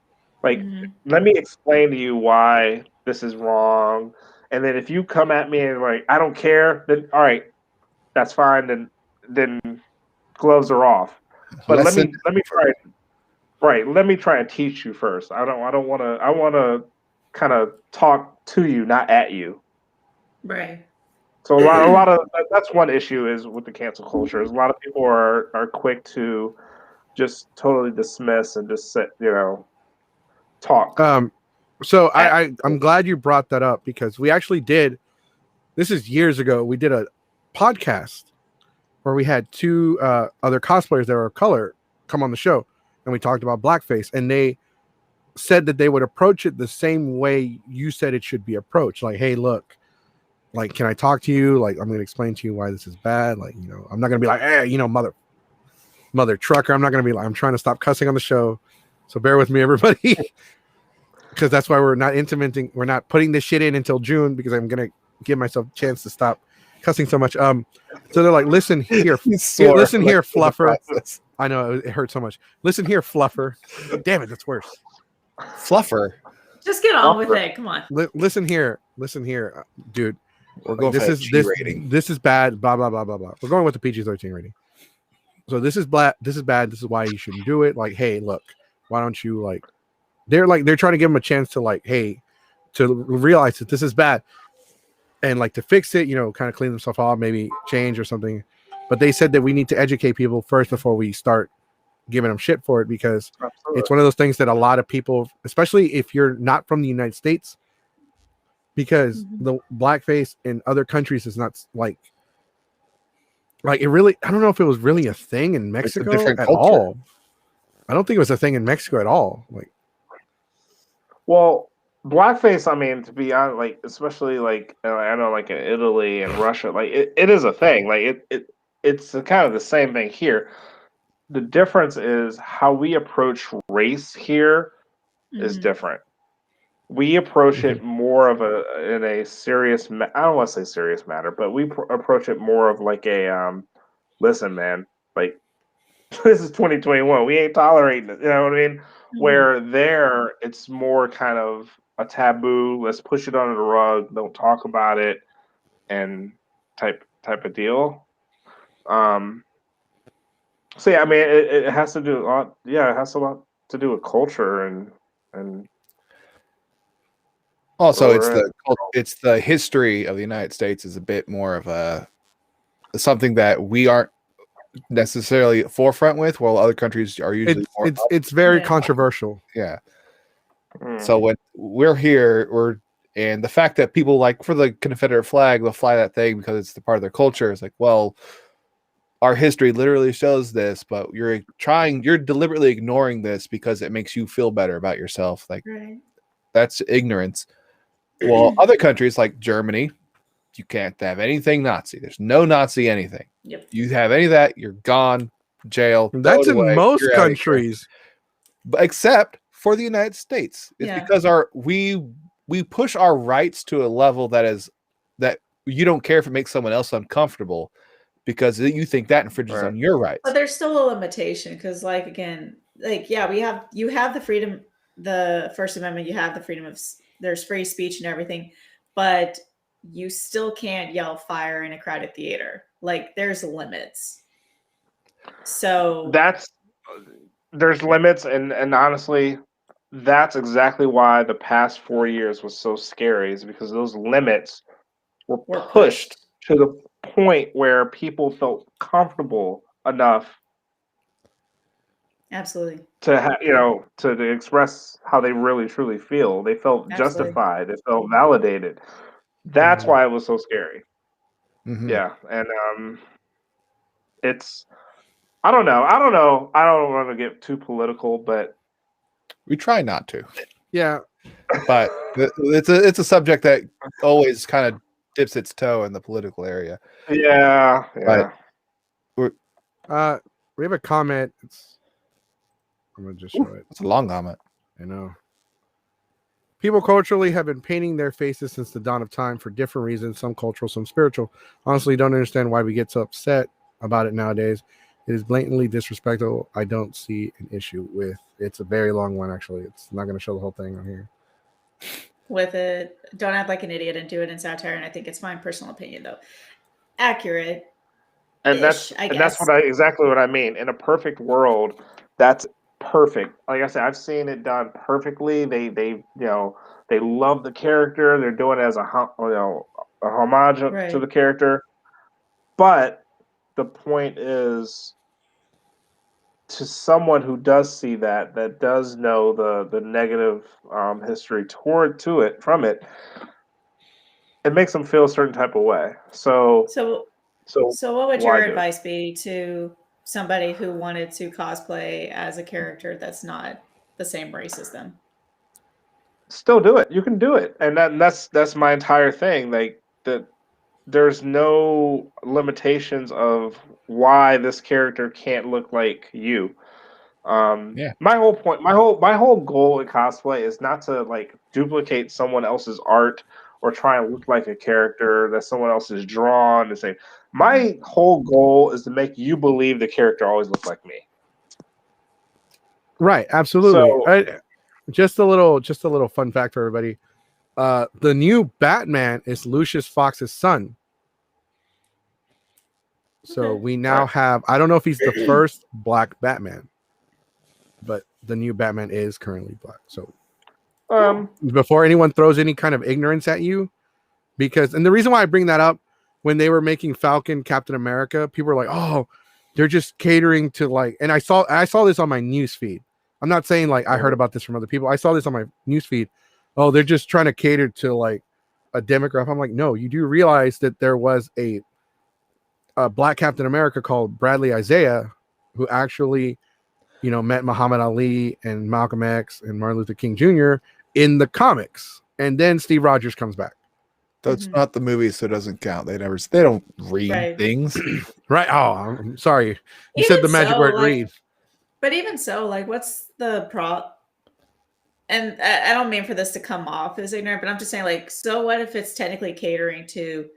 Like, let me explain to you why this is wrong, and then if you come at me and like I don't care, then all right, that's fine. Then gloves are off. But let me try. Right, let me try and teach you first. I want to. I want to kind of talk to you, not at you. right. So a lot of that's one issue is with the cancel culture. Is a lot of people are quick to just totally dismiss and just sit, talk. So I'm glad you brought that up because we actually did. This is years ago. We did a podcast where we had 2 other cosplayers that were of color come on the show, and we talked about blackface, and they said that they would approach it the same way you said it should be approached. Like, hey, look, like, can I talk to you? Like, I'm going to explain to you why this is bad. Like, I'm not going to be like, hey, mother trucker. I'm not going to be like, I'm trying to stop cussing on the show. So bear with me, everybody. Because that's why we're not putting this shit in until June, because I'm going to give myself a chance to stop cussing so much. So they're like, listen here, listen here, fluffer. I know it hurts so much. Listen here, fluffer. Damn it, that's worse. Fluffer. Just get on with it. Come on. Listen here, dude. We're going this for is G rating. This is bad. Blah blah blah blah blah. We're going with the PG-13 rating. So this is bad. This is bad. This is why you shouldn't do it. Like, hey, look, why don't you like? They're trying to give them a chance to like, hey, to realize that this is bad, and like to fix it. Kind of clean themselves off, maybe change or something. But they said that we need to educate people first before we start giving them shit for it, because it's one of those things that a lot of people, especially if you're not from the United States, because the blackface in other countries is not like it really. I don't know if it was really a thing in Mexico at all. I don't think it was a thing in Mexico at all. Like, well, blackface. I mean, to be honest, like especially like I know, like in Italy and Russia, like it is a thing. Like it's kind of the same thing here. The difference is how we approach race here is different. We approach it more of in a serious. I don't want to say serious matter, but we approach it more of like a listen, man. Like this is 2021. We ain't tolerating it. You know what I mean? Where there, it's more kind of a taboo. Let's push it under the rug. Don't talk about it, and type of deal. So yeah, I mean, it has to do a lot. Yeah, it has a lot to do with culture and. Also, it's the history of the United States is a bit more of something that we aren't necessarily forefront with, while other countries are usually it's very controversial. Yeah. So when we're here, and the fact that people like for the Confederate flag, they'll fly that thing because it's the part of their culture. It's like, well, our history literally shows this, but you're deliberately ignoring this because it makes you feel better about yourself. Like that's ignorance. Well, other countries like Germany, you can't have anything Nazi. There's no Nazi anything. Yep. You have any of that, you're gone, jail. That's in most countries, but except for the United States. It's because we push our rights to a level that you don't care if it makes someone else uncomfortable, because you think that infringes on your rights. But there's still a limitation because, like, again, like, yeah, you have the freedom, the First Amendment, you have the freedom of, there's free speech and everything, but you still can't yell fire in a crowded theater. Like, there's limits. So there's limits, and honestly, that's exactly why the past 4 years was so scary, is because those limits were pushed to the point where people felt comfortable enough absolutely to express how they really truly feel. They felt justified. They felt validated. That's why it was so scary. Yeah, and it's I don't know. I don't want to get too political, but we try not to. Yeah, but it's a subject that always kind of dips its toe in the political area. Yeah. But we have a comment. I'm gonna just show it. It's a long comment. I know. People culturally have been painting their faces since the dawn of time for different reasons, some cultural, some spiritual. Honestly, don't understand why we get so upset about it nowadays. It is blatantly disrespectful. I don't see an issue with. It's a very long one, actually. It's not going to show the whole thing on here. With it, don't act like an idiot and do it in satire. And I think it's my personal opinion, though. Accurate. And that's exactly what I mean. In a perfect world, that's perfect. Like I said, I've seen it done perfectly. They love the character. They're doing it as a homage to the character. But the point is, to someone who does see that does know the negative history from it, it makes them feel a certain type of way. So what would your advice be to somebody who wanted to cosplay as a character that's not the same race as them? Still do it. You can do it, and that's my entire thing. Like that, there's no limitations of why this character can't look like you. My whole point, my whole goal in cosplay is not to like duplicate someone else's art or try and look like a character that someone else has drawn and say. My whole goal is to make you believe the character always looks like me. Right, absolutely. Just a little fun fact for everybody. The new Batman is Lucius Fox's son. So we now have, I don't know if he's the first black Batman, but the new Batman is currently black. So before anyone throws any kind of ignorance at you, and the reason why I bring that up, when they were making Falcon Captain America, people were like, oh, they're just catering to like, and I saw this on my news feed. I'm not saying like I heard about this from other people. I saw this on my news feed. Oh, they're just trying to cater to like a demographic. I'm like, no, you do realize that there was a black Captain America called Bradley Isaiah, who actually, met Muhammad Ali and Malcolm X and Martin Luther King Jr. in the comics. And then Steve Rogers comes back. That's not the movie, so it doesn't count. They don't read things. Right. Oh, I'm sorry. You said the magic word read. But even so, like, what's the and I don't mean for this to come off as ignorant, but I'm just saying, like, so what if it's technically catering to,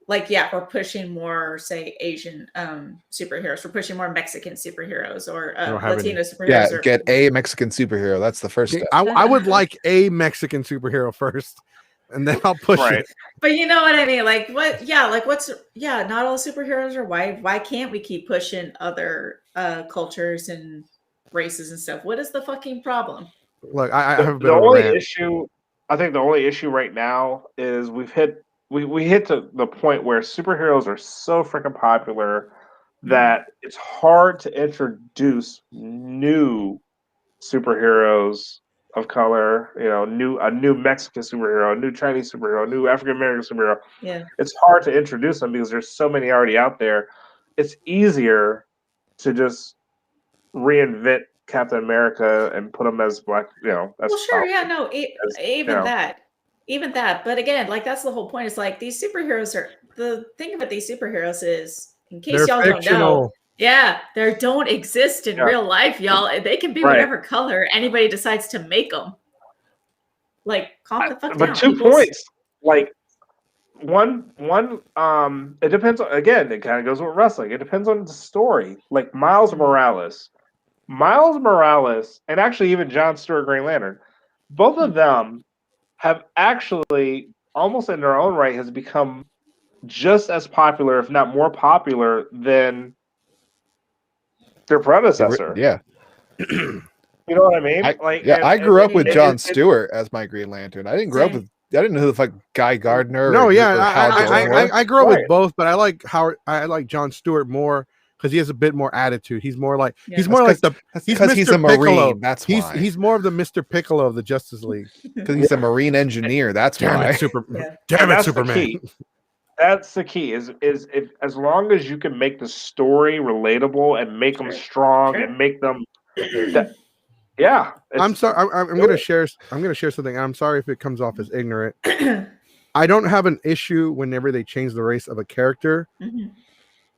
like, yeah, we're pushing more, say, Asian superheroes. We're pushing more Mexican superheroes or Latino superheroes. Yeah, get a Mexican superhero. That's the first step. I would like a Mexican superhero first, and then I'll push it. But you know what I mean? Like, what? Yeah, like, not all superheroes are white. Why can't we keep pushing other cultures and races and stuff? What is the fucking problem? Look, I have a bit the of only a rant. issue. I think the only issue right now is we hit to the point where superheroes are so freaking popular that it's hard to introduce new superheroes of color, a new Mexican superhero, a new Chinese superhero, a new African American superhero. Yeah. It's hard to introduce them because there's so many already out there. It's easier to just reinvent Captain America and put him as black, Well, sure, yeah, no, even that. But again, like, that's the whole point. It's like, these superheroes the thing about these superheroes is, in case y'all don't know, they don't exist in real life, y'all. They can be whatever color anybody decides to make them. Like, calm the fuck down. But 2 points, like it depends on, again, it kind of goes with wrestling. It depends on the story. Like Miles Morales, and actually even John Stewart Green Lantern, both of them have actually almost in their own right has become just as popular, if not more popular, than their predecessor. Yeah. You know what I mean? I grew up with it- John Stewart as my Green Lantern. I didn't grow up Same. with. I didn't know who the fuck Guy Gardner. No, or, yeah, or Hal Jordan were. I grew up Right. with both, but I like John Stewart more because he has a bit more attitude. He's more like Yeah. he's more like the he's because he's Mr. a Marine. Piccolo. That's why. He's more of the Mr. Piccolo of the Justice League. Because he's a Marine engineer. That's Damn why. it, Super! Yeah. Damn And it, that's Superman! The key. That's the key. Is if as long as you can make the story relatable and make them strong and make them, yeah. I'm sorry. I'm gonna share. I'm gonna share something. And I'm sorry if it comes off as ignorant. I don't have an issue whenever they change the race of a character. Mhm.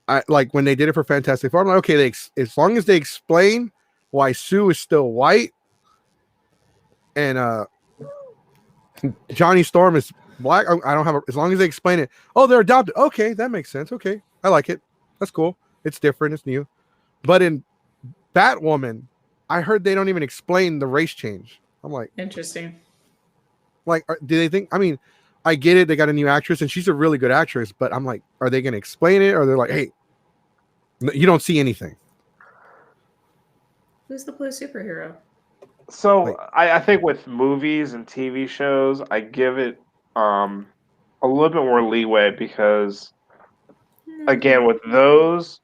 I like when they did it for Fantastic Four. I'm like, okay, as long as they explain why Sue is still white and Johnny Storm is black. I don't have as long as they explain it. Oh, they're adopted. Okay, that makes sense. Okay, I like it. That's cool. It's different. It's new. But in Batwoman, I heard they don't even explain the race change. I'm like, Interesting. like, do they think? I mean, I get it. They got a new actress, and she's a really good actress. But I'm like, are they going to explain it, or they're like, hey, you don't see anything? Who's the blue superhero? So Like- I think with movies and TV shows, I give it a little bit more leeway because again with those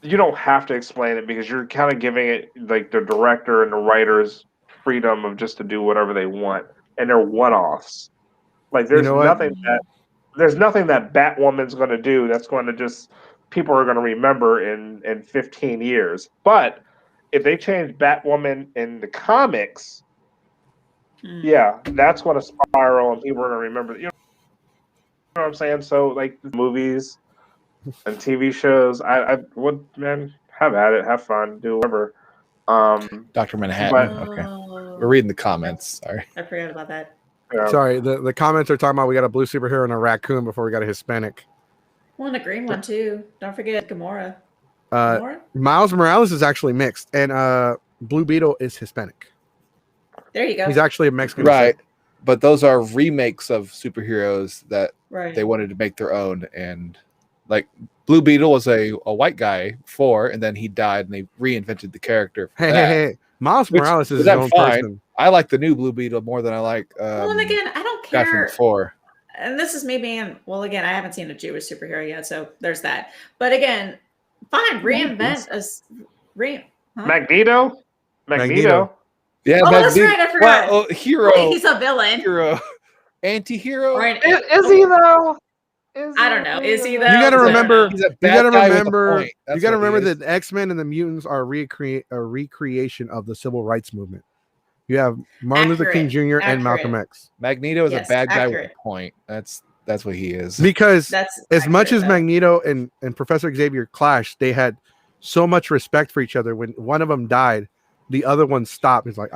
you don't have to explain it because you're kind of giving it like the director and the writers freedom of just to do whatever they want and they're one-offs. Like there's know what? nothing that Batwoman's going to do that's going to just people are going to remember in 15 years. But if they change Batwoman in the comics, yeah, that's going to spiral and people are going to remember. You know what I'm saying? So like movies and TV shows, I would, man, have at it, have fun, do whatever. Dr. Manhattan. But- Okay. Oh, We're reading the comments. Sorry. I forgot about that. You know, Sorry, the comments are talking about we got a blue superhero and a raccoon before we got a Hispanic. Well, and a green one too. Don't forget Gamora. Uh, Gamora? Miles Morales is actually mixed, and Blue Beetle is Hispanic. There you go. He's actually a Mexican. Right. But those are remakes of superheroes that Right. they wanted to make their own. And like Blue Beetle was a white guy before, and then he died and they reinvented the character. for Hey, that. hey. Miles Which- Morales is but his that's own fine. person. I like the new Blue Beetle more than I like well, and again, I don't guy from care. before. And this is me being, well, again, I haven't seen a Jewish superhero yet, so there's that. But again, fine, reinvent us. Huh? Magneto. Yeah, Oh, that's Magneto- right, I forgot. Well, hero, Wait, he's a villain. hero, anti-hero. Or an- Is he though? I don't know. Is he though? You got to I don't remember. know. He's a You bad got to guy with a remember. point. That's You got to what he remember is. that the X-Men and the mutants are a recreation of the civil rights movement. You have Martin Luther King Jr. and Malcolm X. Magneto is Yes, a bad guy with accurate. a point. That's what he is. Because That's as much accurate, as though. Magneto and Professor Xavier clashed, they had so much respect for each other. When one of them died, the other one stopped. It's like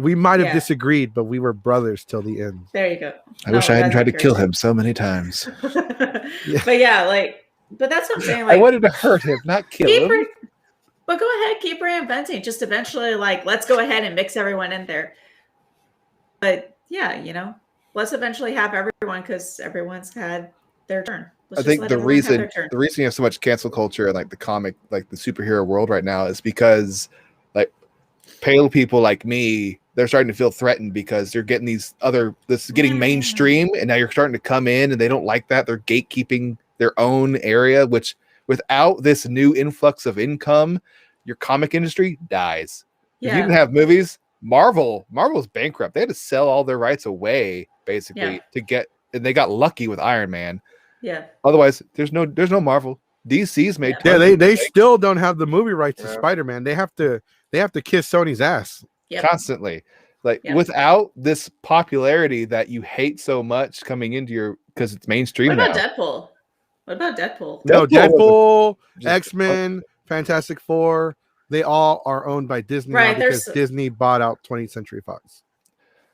we might have Yeah. disagreed, but we were brothers till the end. There you go. I wish I hadn't that's tried to kill accurate. him so many times. But yeah, but that's what I'm saying. I Like, wanted to hurt him, not kill keep him. but go ahead, keep reinventing. Just eventually, let's go ahead and mix everyone in there. But yeah, let's eventually have everyone because everyone's had their turn. Let's I just think let the everyone have reason their turn. you have so much cancel culture and like the comic, like the superhero world right now is because like pale people like me, they're starting to feel threatened because they're getting this is getting mainstream, and now you're starting to come in and they don't like that. They're gatekeeping their own area, which without this new influx of income, your comic industry dies. If you Yeah. didn't have movies, Marvel's bankrupt. They had to sell all their rights away basically to get, and they got lucky with Iron Man. Yeah. Otherwise, there's no Marvel. DC's made Yeah, tons of they mistakes still don't have the movie rights to Yeah. Spider-Man. They have to kiss Sony's ass. Yep. constantly. Like Yeah. without this popularity that you hate so much coming into your because it's mainstream What about now. Deadpool? What about Deadpool? No, Deadpool Deadpool, Just- X-Men, Fantastic Four, they all are owned by Disney now Right, because there's- Disney bought out 20th Century Fox.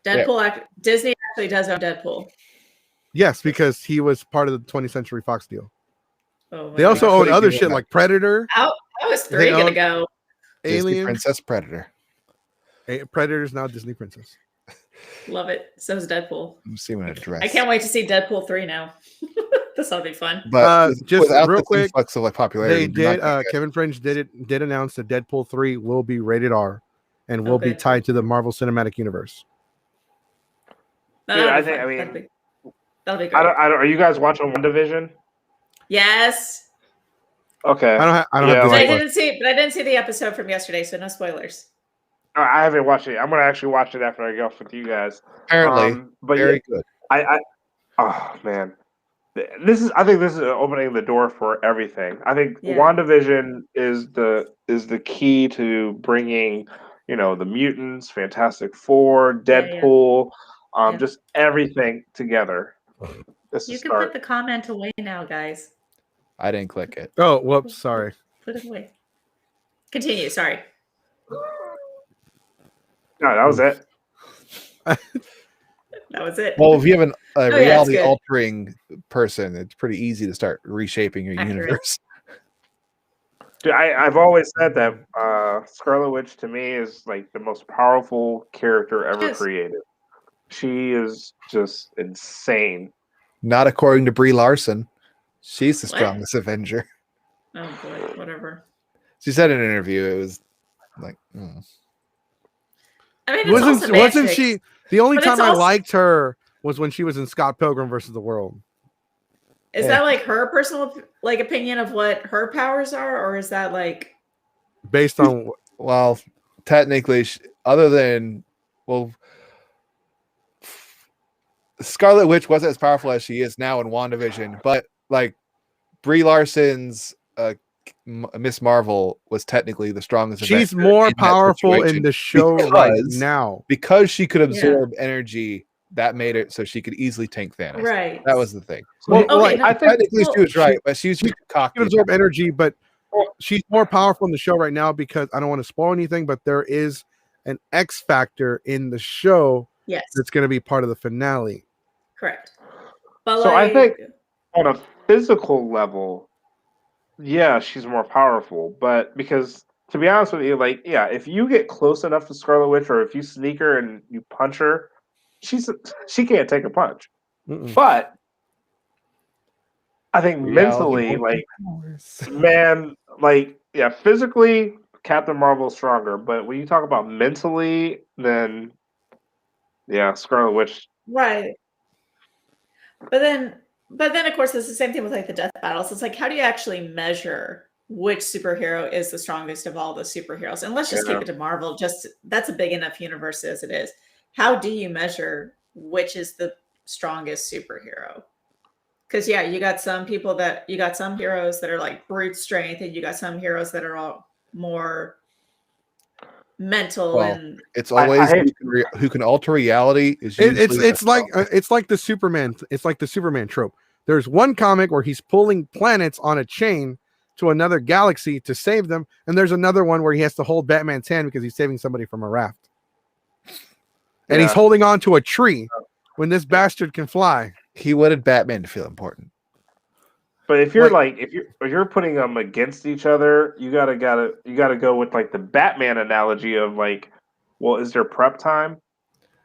Disney actually does own Deadpool. Yes, because he was part of the 20th Century Fox deal. Oh my They also gosh. own other shit like Predator, How is 3 They gonna own- go? Disney Alien. Princess Predator. Predator's now Disney Princess. Love it. So is Deadpool. I'm seeing a dress. I can't wait to see Deadpool 3 now. This will be fun. But just without real this quick, influx of like popularity, They did. Kevin Fringe did announce that Deadpool 3 will be rated R, and will be good. tied to the Marvel Cinematic Universe. Dude, That'll be great. Are you guys watching WandaVision? Yes. Okay. I don't have. But Disney I Plus. didn't see the episode from yesterday, so no spoilers. I haven't watched it. I'm gonna actually watch it after I get off with you guys. apparently But very good. Oh man, I think this is opening the door for everything. I think Yeah. WandaVision is the key to bringing, the mutants, Fantastic Four, Yeah, Deadpool, Yeah. just everything together. You can put the comment away now, guys. I didn't click it. Oh, whoops! Sorry. Put it away. Continue. Sorry. No, that was it. That was it. Well, if you have a yeah, reality it's good. altering person, it's pretty easy to start reshaping your Accurate. universe. Dude, I've always said that Scarlet Witch to me is like the most powerful character ever Yes. created. She is just insane. Not according to Brie Larson. She's the What? strongest Avenger. Oh boy, whatever. She said in an interview, it was like, I mean, it's all Wasn't semantics. she? The only But time it's I also- liked her was when she was in Scott Pilgrim versus the World. Is that like her personal opinion of what her powers are, or is that like? Based on well, technically, other than, Scarlet Witch wasn't as powerful as she is now in WandaVision, but like Brie Larson's Miss Marvel was technically the strongest. she's Avenger more in that powerful situation in the show right because- now. because she could absorb energy. That made it so she could easily tank Thanos. Right. That was the thing. Well, Okay, like, no, I think Technically, she was right, but she was she cocky. can absorb energy, but she's more powerful in the show right now because I don't want to spoil anything, but there is an X factor in the show yes, that's going to be part of the finale. correct. But So I like, think on a physical level, yeah, she's more powerful. But because to be honest with you, like, yeah, if you get close enough to Scarlet Witch, or if you sneak her and you punch her, she can't take a punch. Mm-mm. But I think mentally, like, man, like, yeah, physically, Captain Marvel's stronger. But when you talk about mentally, then yeah, Scarlet Witch. right. But then of course, it's the same thing with like the death battles. It's like, how do you actually measure which superhero is the strongest of all the superheroes? And let's just keep it to Marvel. Just that's a big enough universe as it is. How do you measure which is the strongest superhero? Because yeah, you got some heroes that are like brute strength, and you got some heroes that are all more mental. Well, and it's always I hate- who can alter reality is It's usually like the Superman. It's like the Superman trope. There's one comic where he's pulling planets on a chain to another galaxy to save them, and there's another one where he has to hold Batman's hand because he's saving somebody from a raft, and he's Yeah. holding on to a tree when this bastard can fly. he wanted Batman to feel important. But if you're Like- if you're putting them against each other, you gotta go with like the Batman analogy of like, well, is there prep time?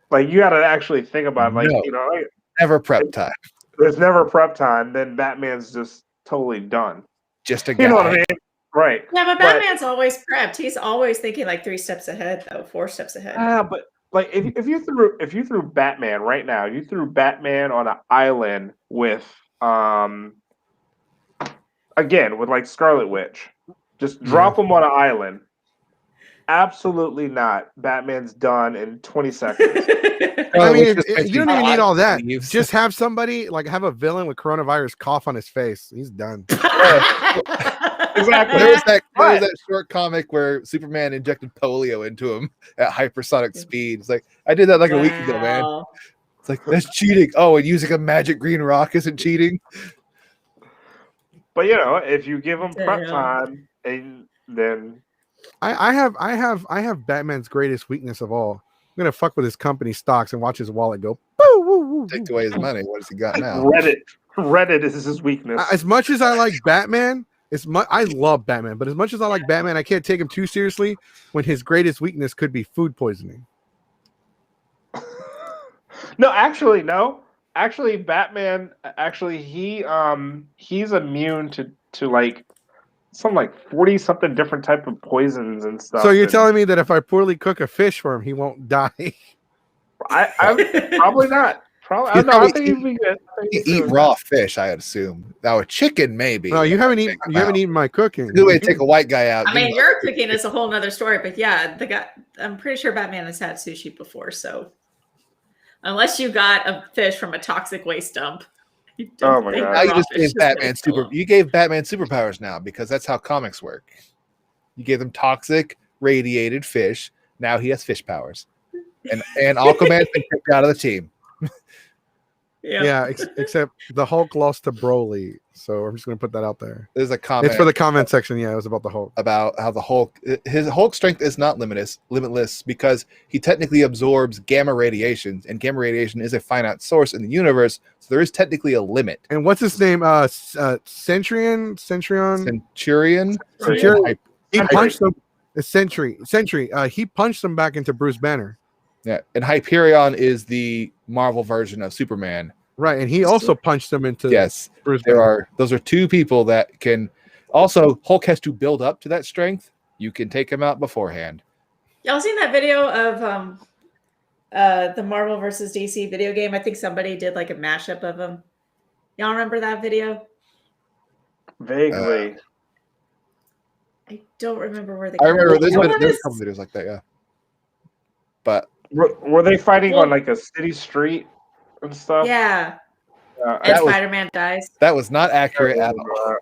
Like you gotta actually think about like, No. like, Never prep time. there's never prep time, then Batman's just totally done. Just a guy. You know what I mean? Right. yeah, but But- Batman's always prepped. He's always thinking like 3 steps ahead, though, 4 steps ahead. But like if you threw Batman right now, you threw Batman on an island with again with like Scarlet Witch, just drop him on an island. Absolutely not. Batman's done in 20 seconds. I mean, Which just you don't even need all that. leaves. Just have somebody like have a villain with coronavirus cough on his face. He's done. Exactly. There was that Right. short comic where Superman injected polio into him at hypersonic speed. It's like I did that like a week ago, man. Wow. It's like that's cheating. Oh, and using a magic green rock isn't cheating. But if you give him prep Damn. time, and then I have Batman's greatest weakness of all. I'm gonna fuck with his company stocks and watch his wallet go boo Take away his money. What has he got now? Reddit is his weakness. As much as I like Batman, I love Batman, but as much as I like Batman, I can't take him too seriously when his greatest weakness could be food poisoning. No. Actually, Batman. Actually, he's immune to like some like 40 something different type of poisons and stuff. So you're telling me that if I poorly cook a fish for him, he won't die? I probably not. Probably. I think he'd be good. You eat raw fish, I would assume. Now a chicken, maybe. No, you haven't eaten my cooking. Good way to take a white guy out. I mean, your cooking is a whole nother story, but yeah, I'm pretty sure Batman has had sushi before, so unless you got a fish from a toxic waste dump. Oh my god! Now you just gave Batman You gave Batman superpowers now because that's how comics work. You gave him toxic, radiated fish. Now he has fish powers, and Aquaman's been kicked out of the team. Yeah, except the Hulk lost to Broly, so I'm just gonna put that out there. There's a comment. It's for the comment section. Yeah, it was about the Hulk. About how the Hulk, his Hulk strength is not limitless because he technically absorbs gamma radiation, and gamma radiation is a finite source in the universe, so there is technically a limit. And what's his name? Centurion. He punched him. Sentry. He punched him back into Bruce Banner. Yeah, and Hyperion is the Marvel version of Superman. Right, and he also punched him into Bruce Banner. Those are two people that can. Also, Hulk has to build up to that strength. You can take him out beforehand. Y'all seen that video of the Marvel versus DC video game? I think somebody did like a mashup of them. Y'all remember that video? Vaguely. I don't remember where they. I remember there's a couple videos like that, yeah. But were they fighting on like a city street and stuff? Yeah. And Spider-Man dies. That was not accurate at all.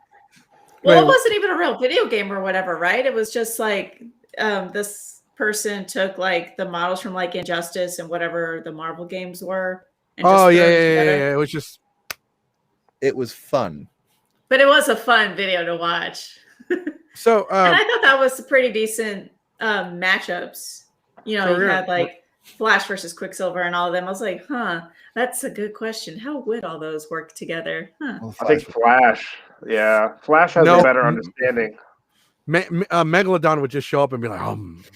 Well, it wasn't even a real video game or whatever, right? It was just like this person took like the models from like Injustice and whatever the Marvel games were. And yeah. It was fun. But it was a fun video to watch. So and I thought that was pretty decent matchups. You know, you had like Flash versus Quicksilver and all of them. I was like, that's a good question. How would all those work together? I think Flash. Yeah, Flash has a better understanding. Megalodon would just show up and be like,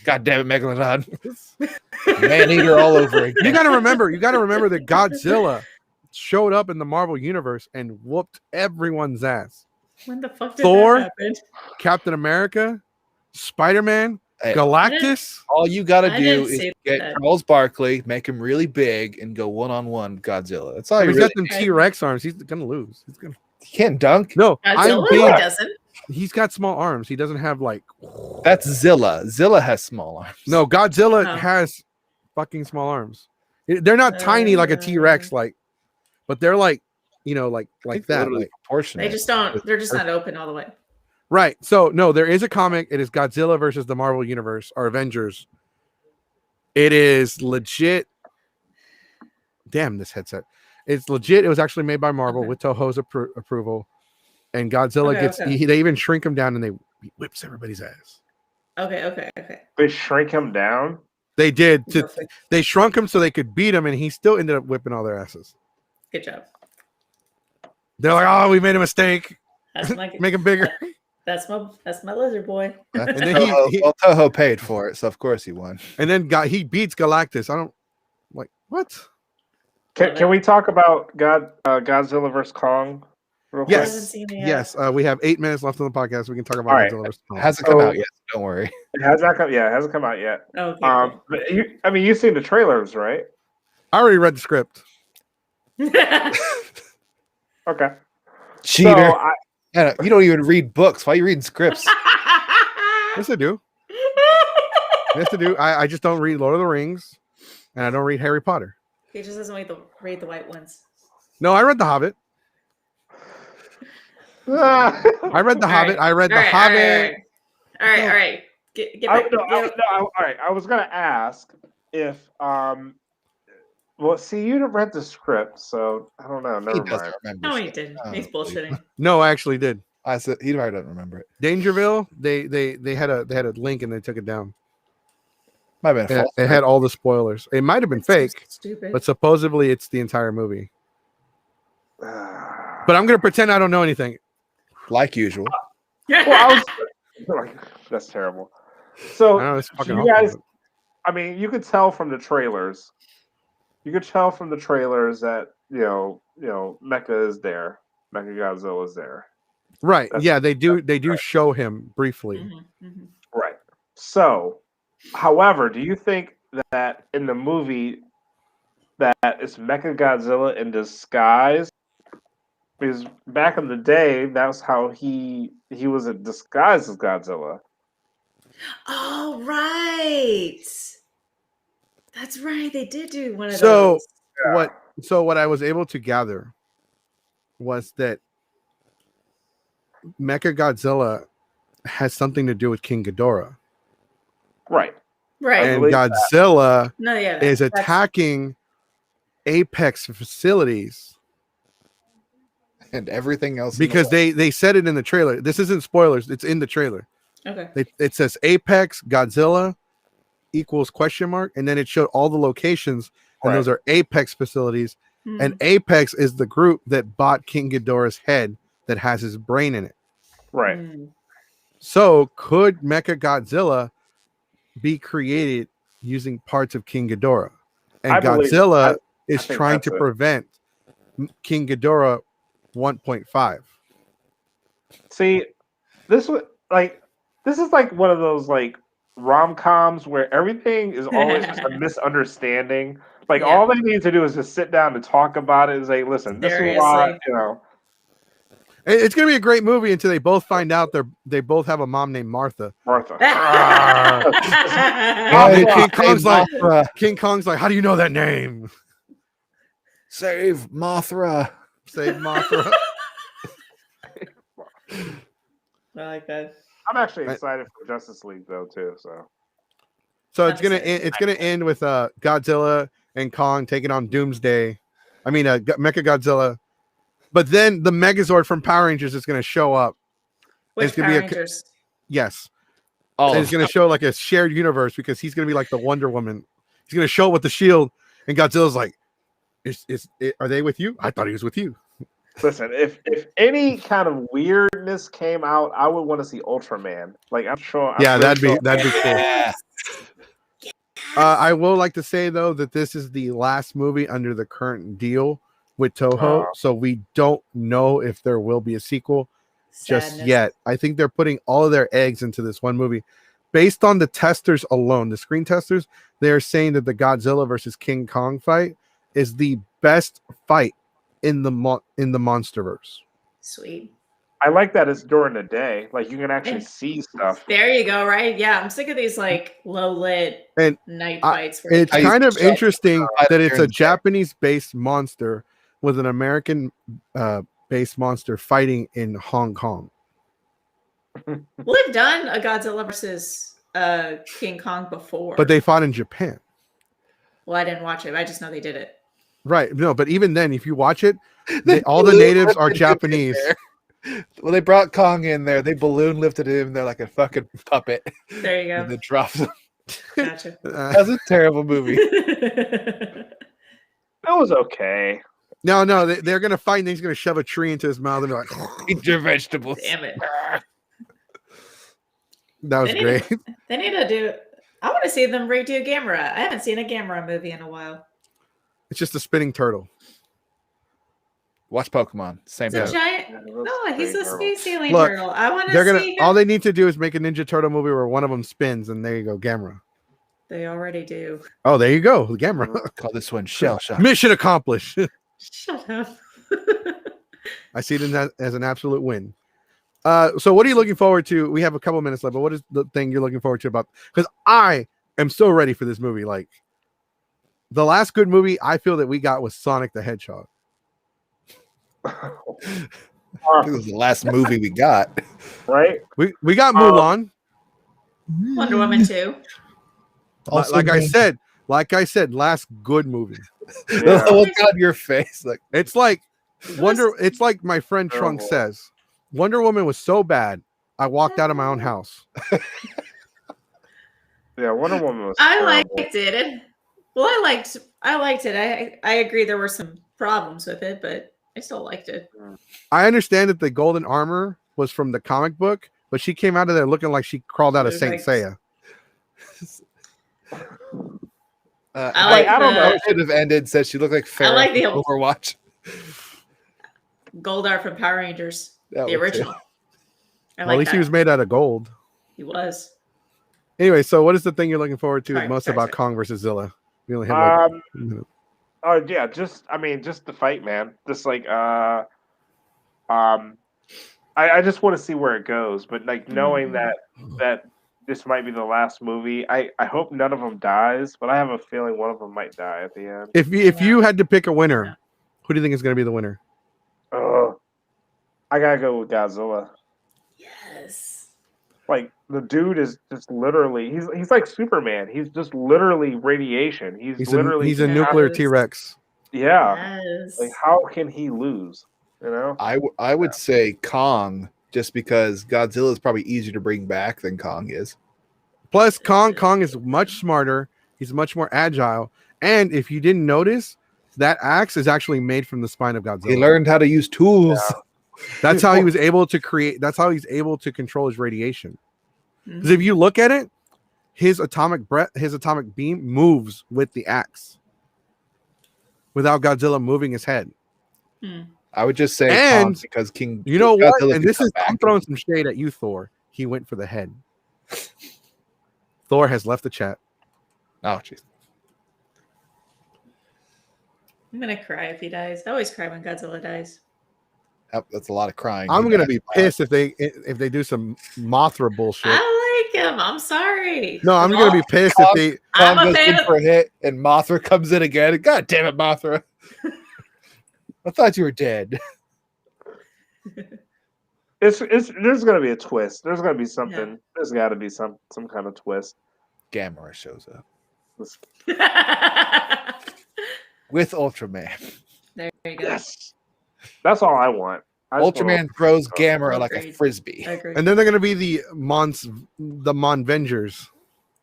God damn it, Megalodon. Man-eater all over again. You gotta remember that Godzilla showed up in the Marvel universe and whooped everyone's ass. When the fuck did Thor, that happen? Captain America, Spider-Man, Galactus. All you gotta do is get Charles Barkley, make him really big, and go one-on-one Godzilla. That's all. He's got them T-Rex arms. He's gonna lose. He can't dunk. No, he doesn't. He's got small arms. He doesn't have like. That's Zilla. Zilla has small arms. No, Godzilla has fucking small arms. They're not tiny like a T-Rex, but they're like, like that. Like, proportionate. They just don't. They're just not open all the way. Right. So no, there is a comic. It is Godzilla versus the Marvel Universe or Avengers. It is legit. Damn, this headset. It's legit. It was actually made by Marvel with Toho's approval. And Godzilla they even shrink him down and he whips everybody's ass. Okay. They shrink him down? They did. They shrunk him so they could beat him, and he still ended up whipping all their asses. Good job. They're like, oh, we made a mistake. Make him bigger. That's my lizard boy. And then Toho paid for it, so of course he won. And then he beats Galactus. I don't like what? Can we talk about Godzilla vs. Kong? Real quick? Yes. We have 8 minutes left on the podcast. We can talk about Godzilla vs. Kong. It hasn't come out yet. Don't worry. It hasn't come out yet. Okay. But you've seen the trailers, right? I already read the script. Okay. Cheater. You don't even read books. Why are you reading scripts? Yes, I do. I just don't read Lord of the Rings, and I don't read Harry Potter. He just doesn't read the white ones. No, I read The Hobbit. I read The Hobbit. I read The Hobbit. All right. Get back. All right. I was gonna ask if well, see, you read the script, so I don't know. Never mind. No, he didn't. He's bullshitting. No, I actually did. I said he probably doesn't remember it. Dangerville. They had a link and they took it down. Might have been false. It had all the spoilers. It might have been That's so fake, stupid. but supposedly it's the entire movie. But I'm gonna pretend I don't know anything. Like usual. Well, I was that's terrible. So I know it's fucking you awful, guys, I mean, you could tell from the trailers. You could tell from the trailers that Mecha is there. Mecha Godzilla is there. right? That's- Yeah, they do right. show him briefly. Right. So, however, do you think that in the movie that it's Mecha Godzilla in disguise? Because back in the day, that's how he was disguised as Godzilla. Oh, right. That's right. They did do one of So those. what I was able to gather was that Mecha Godzilla has something to do with King Ghidorah, Right. Right. and believe Godzilla No, yeah. is that's- attacking Apex facilities And everything else. because they said it in the trailer. This isn't spoilers; it's in the trailer. Okay. It says Apex Godzilla equals question mark, and then it showed all the locations, and Right. those are Apex facilities. Hmm. And Apex is the group that bought King Ghidorah's head that has his brain in it. Right. Hmm. So could Mecha Godzilla be created using parts of King Ghidorah? And I believe- Godzilla I is think trying that's to it. prevent King Ghidorah 1.5. See, this is like one of those like rom-coms where everything is always just a misunderstanding. Like Yeah. all they need to do is just sit down and talk about it and say, "Listen, this is why." Seriously. It's gonna be a great movie until they both find out they both have a mom named Martha. Martha. And Mothra, King Kong's like, how do you know that name? save Mothra. Save Mothra. I like that. I'm actually excited for Justice League though too. So it's gonna Understand. it's gonna end with Godzilla and Kong taking on Doomsday. I mean, Mecha Godzilla. But then the Megazord from Power Rangers is gonna show up. Which It's gonna Power be a- Rangers? Yes, All and of it's gonna show like a shared universe because he's gonna be like the Wonder Woman. He's gonna show up with the shield, and Godzilla's like, "Are they with you? I thought he was with you." Listen, if any kind of weirdness came out, I would want to see Ultraman. Like I'm sure. Yeah, I'm that'd pretty be sure- cool. Yeah. I will like to say though that this is the last movie under the current deal with Toho, so we don't know if there will be a sequel just Sadness. yet. I think they're putting all of their eggs into this one movie. Based on the testers alone, the screen testers, they're saying that the Godzilla versus King Kong fight is the best fight in the MonsterVerse. Sweet. I like that it's during the day. Like you can actually Yeah. see stuff. There you go. Right? Yeah. I'm sick of these like low lit And night I- fights. Where It's I kind of used to show interesting fight that it's during a the day. Japanese-based monster with an American-based monster fighting in Hong Kong. well, they've done a Godzilla versus King Kong before, But they fought in Japan. Well, I didn't watch it. I just know they did it. Right. No, but even then, if you watch it, They all the balloon natives are lifted him in Japanese. there. Well, they brought Kong in there. They balloon lifted him. They're like a fucking puppet. There you And go. then dropped him. Gotcha. That's a terrible movie. It was okay. no, they're going to fight and he's going to shove a tree into his mouth and be like, Eat your vegetables. Damn it. that was They need great. They need to do. I want to see them redo Gamera. I haven't seen a Gamera movie in a while. It's just a spinning turtle. Watch Pokemon. Same It's a thing. giant. No, he's a space alien Look, turtle. I want They're to gonna see. all Him. they need to do is make a Ninja Turtle movie where one of them spins, and there you go, Gamera. They already do. Oh, there you go, Gamera. Call this one Shell Shock. Mission accomplished. Shut up. I see it as an absolute win. So what are you looking forward to? We have a couple minutes left, but what is the thing you're looking forward to about? Because I am so ready for this movie. Like the last good movie I feel that we got was Sonic the Hedgehog. I think it was the last movie we got. Right? We got Mulan. Wonder Woman 2. Also, like I said, last good movie. Yeah. Look on your face. Like It's like It's like my friend Trunk Terrible. says. Wonder Woman was so bad, I walked out of my own house. Yeah, Wonder Woman was I terrible. liked it. Well, I liked it. I agree there were some problems with it, but I still liked it. I understand that the golden armor was from the comic book, but she came out of there looking like she crawled out of It was Saint like- Seiya. I like I don't know. the It should have ended. Said she looked like Farrah like the from Overwatch. Goldar from Power Rangers, That the one too. original. Well, at least he was made out of gold. He was. Anyway, so what is the thing you're looking forward to Sorry, most sorry, about sorry. Kong versus Zilla? We only have like a minute. Oh yeah, just the fight, man. Just like I just want to see where it goes. But like knowing that this might be the last movie, I hope none of them dies. But I have a feeling one of them might die at the end. If you had to pick a winner, who do you think is going to be the winner? I gotta go with Godzilla. Yes. Like the dude is just literally he's like Superman. He's just literally radiation. He's literally a nuclear T-Rex. Yeah. Yes. Like how can he lose? You know? I would say Kong, just because Godzilla is probably easier to bring back than Kong is. Plus, Kong is much smarter. He's much more agile. And if you didn't notice, that axe is actually made from the spine of Godzilla. He learned how to use tools. Yeah. That's how he was able to create. That's how he's able to control his radiation. Because if you look at it, his atomic beam moves with the axe, without Godzilla moving his head. I would just say And Kong because King. You know what? Godzilla And can this come is I'm back. throwing some shade at you, Thor. He went for the head. Thor has left the chat. Oh, jeez. I'm gonna cry if he dies. I always cry when Godzilla dies. That's a lot of crying. I'm gonna be pissed if they do some Mothra bullshit. I like him. I'm sorry. No, I'm gonna be pissed if they. I'm Kong a goes fan in of- for a hit, and Mothra comes in again. God damn it, Mothra! I thought you were dead. There's gonna be a twist. There's gonna be something. Yeah. There's got to be some kind of twist. Gamera shows up there with Ultraman. you go. Yes, that's all I want. Ultraman throws Gamera like a Agreed. frisbee. I agree. And then they're gonna be the Monvengers.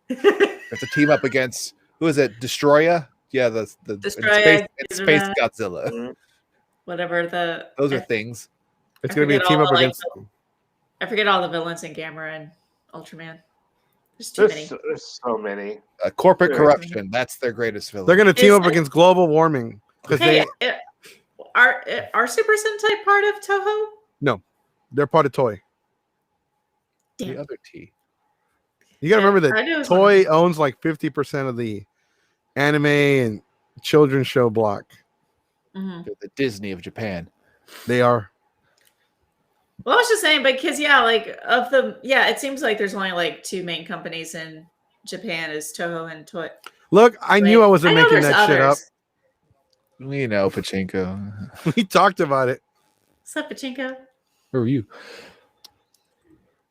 It's a team up against who is it? Destroya? Yeah, the Destroya, it's Space Ghidorah. Godzilla. Whatever the Those are things. It's I gonna be a forget team all up the, like, against. I forget all the villains in Gamera and Ultraman. There's too many. There's so many. Corporate Yeah. corruption. That's their greatest villain. They're gonna team Is up it- against global warming because Hey, are Super Sentai part of Toho? they're part of Toy. the Damn. other T. You gotta remember I knew it that was Toy owns like 50% of the anime and children's show block. Mhm. The Disney of Japan. They are. Well, I was just saying, because it seems like there's only like two main companies in Japan is Toho and Toy. Look, I knew I wasn't know making there's that shit up. others. We know Pachinko. We talked about it. What's up, Pachinko? Who are you?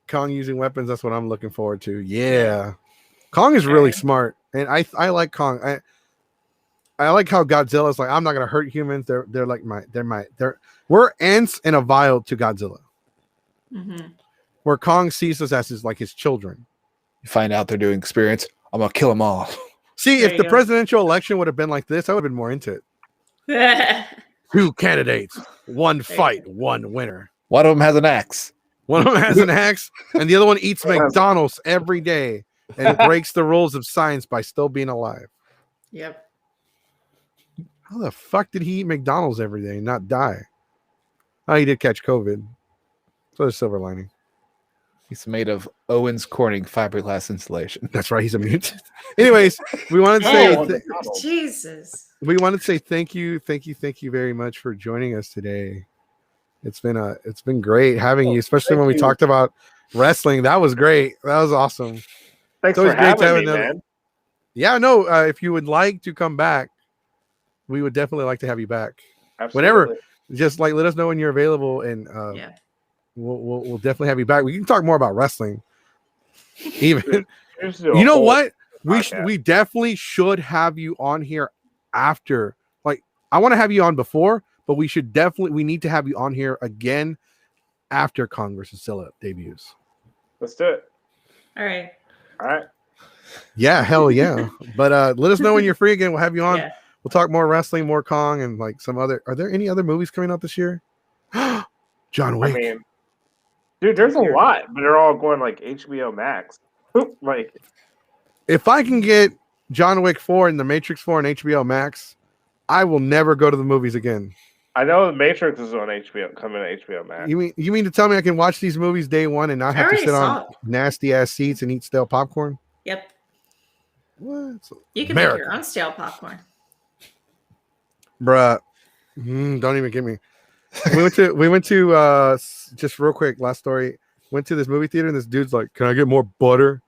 Kong using weapons. That's what I'm looking forward to. Yeah, Kong is really Very. smart, and I like Kong. I like how Godzilla's like, I'm not gonna hurt humans. They're like we're ants in a vial to Godzilla. Mm-hmm. Where Kong sees us as his children. You find out they're doing experience. I'm gonna kill them all. There See, if you the go. presidential election would have been like this, I would have been more into it. 2 candidates, 1 you fight, 1 winner. One of them has an axe. One of them has an axe, and the other one eats McDonald's every day and breaks the rules of science by still being alive. Yep. How the fuck did he eat McDonald's every day and not die? Oh, he did catch COVID. So there's silver lining. He's made of Owens Corning fiberglass insulation. That's right. He's a mutant. Anyways, we wanted to Oh, say Jesus. we wanted to say thank you very much for joining us today. It's been great having you, especially when we talked about wrestling. That was great. That was awesome. Thanks always for great to have having me, another- man. Yeah, no. If you would like to come back, we would definitely like to have you back. Absolutely. Whenever, just like let us know when you're available, and Yeah. we'll definitely have you back. We can talk more about wrestling. Even Just do a you know whole what? podcast. We definitely should have you on here after. Like, I want to have you on before, but we need to have you on here again after Kong vs. Zilla debuts. Let's do it. All right. All right. Yeah, hell yeah. But let us know when you're free again. We'll have you on. Yeah. We'll talk more wrestling, more Kong, and like some other. Are there any other movies coming out this year? John I Wick. mean, dude, there's a lot, but they're all going like HBO Max. Like, If I can get John Wick 4 and The Matrix 4 and HBO Max, I will never go to the movies again. I know The Matrix is on HBO, coming to HBO Max. You mean to tell me I can watch these movies day one and not I have to already sit on saw it. nasty ass seats and eat stale popcorn? Yep. What? You can America. make your own stale popcorn. Bruh. Don't even get me. We went to just real quick, last story. Went to this movie theater and this dude's like, "Can I get more butter?"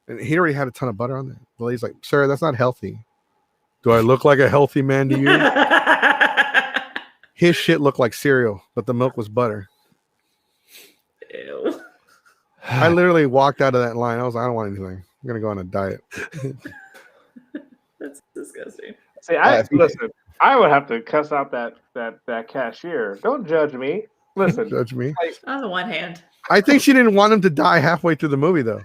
And he already had a ton of butter on there. The lady's like, "Sir, that's not healthy." Do I look like a healthy man to you? His shit looked like cereal, but the milk was butter. Ew. I literally walked out of that line. I was like, I don't want anything. I'm gonna go on a diet. That's disgusting. See, listen. I would have to cuss out that cashier. Don't judge me. Listen, Judge me. On the one hand. I think she didn't want him to die halfway through the movie, though.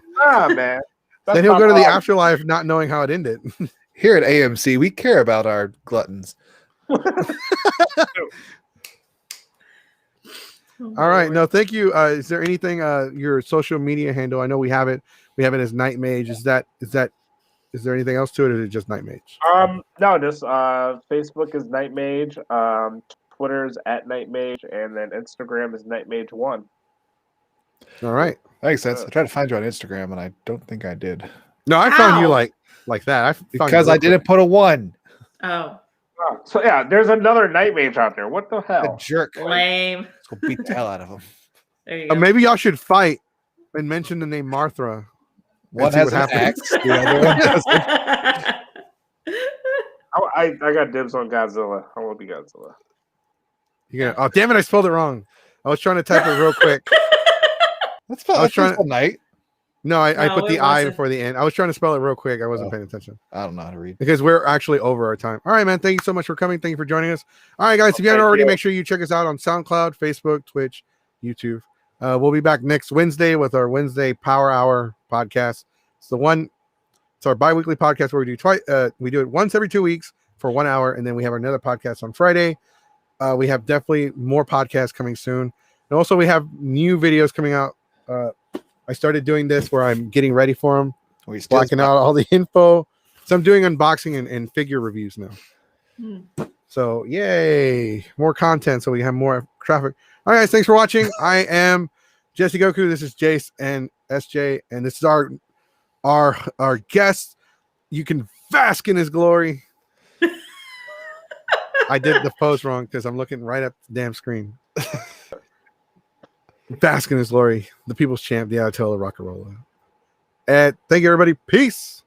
Man. Then he'll go to the afterlife not knowing how it ended. Here at AMC, we care about our gluttons. All right. No, thank you. Is there anything your social media handle? I know we have it. We have it as Knightmage. Is there anything else to it, or is it just Knightmage? No, just Facebook is Knightmage, Twitter's at Knightmage, and then Instagram is Knightmage1. All right. That makes sense. I tried to find you on Instagram, and I don't think I did. No, I found you like that. Because I didn't put a 1. Oh. So yeah, there's another Knightmage out there. What the A hell? jerk. Lame. Let's go beat the hell out of him. There you go. Maybe y'all should fight and mention the name Martha. One see has what an happens. axe. The other one doesn't. I got dibs on Godzilla. I want to be Godzilla. Oh, damn it. I spelled it wrong. I was trying to type it real quick. That's fine. I was trying to- night. No, I No, put the it I wasn't. before the N. I was trying to spell it real quick. I wasn't paying attention I don't know how to read. because we're actually over our time. All right, man. Thank you so much for coming. Thank you for joining us. All right, guys. If you haven't Thank already, you. make sure you check us out on SoundCloud, Facebook, Twitch, YouTube. We'll be back next Wednesday with our Wednesday Power Hour podcast. It's our bi-weekly podcast where we do twice. We do it once every 2 weeks for 1 hour, and then we have another podcast on Friday. We have definitely more podcasts coming soon, and also we have new videos coming out. I started doing this where I'm getting ready for them, blocking out all the info. So I'm doing unboxing and figure reviews now. So yay, more content so we have more traffic. All right, guys, thanks for watching. I am Jesse Goku. This is Jace and SJ, and this is our guest. You can bask in his glory. I did the pose wrong because I'm looking right at the damn screen. Bask in his glory, the people's champ, the Ayatollah Rock and Roll. And thank you, everybody. Peace.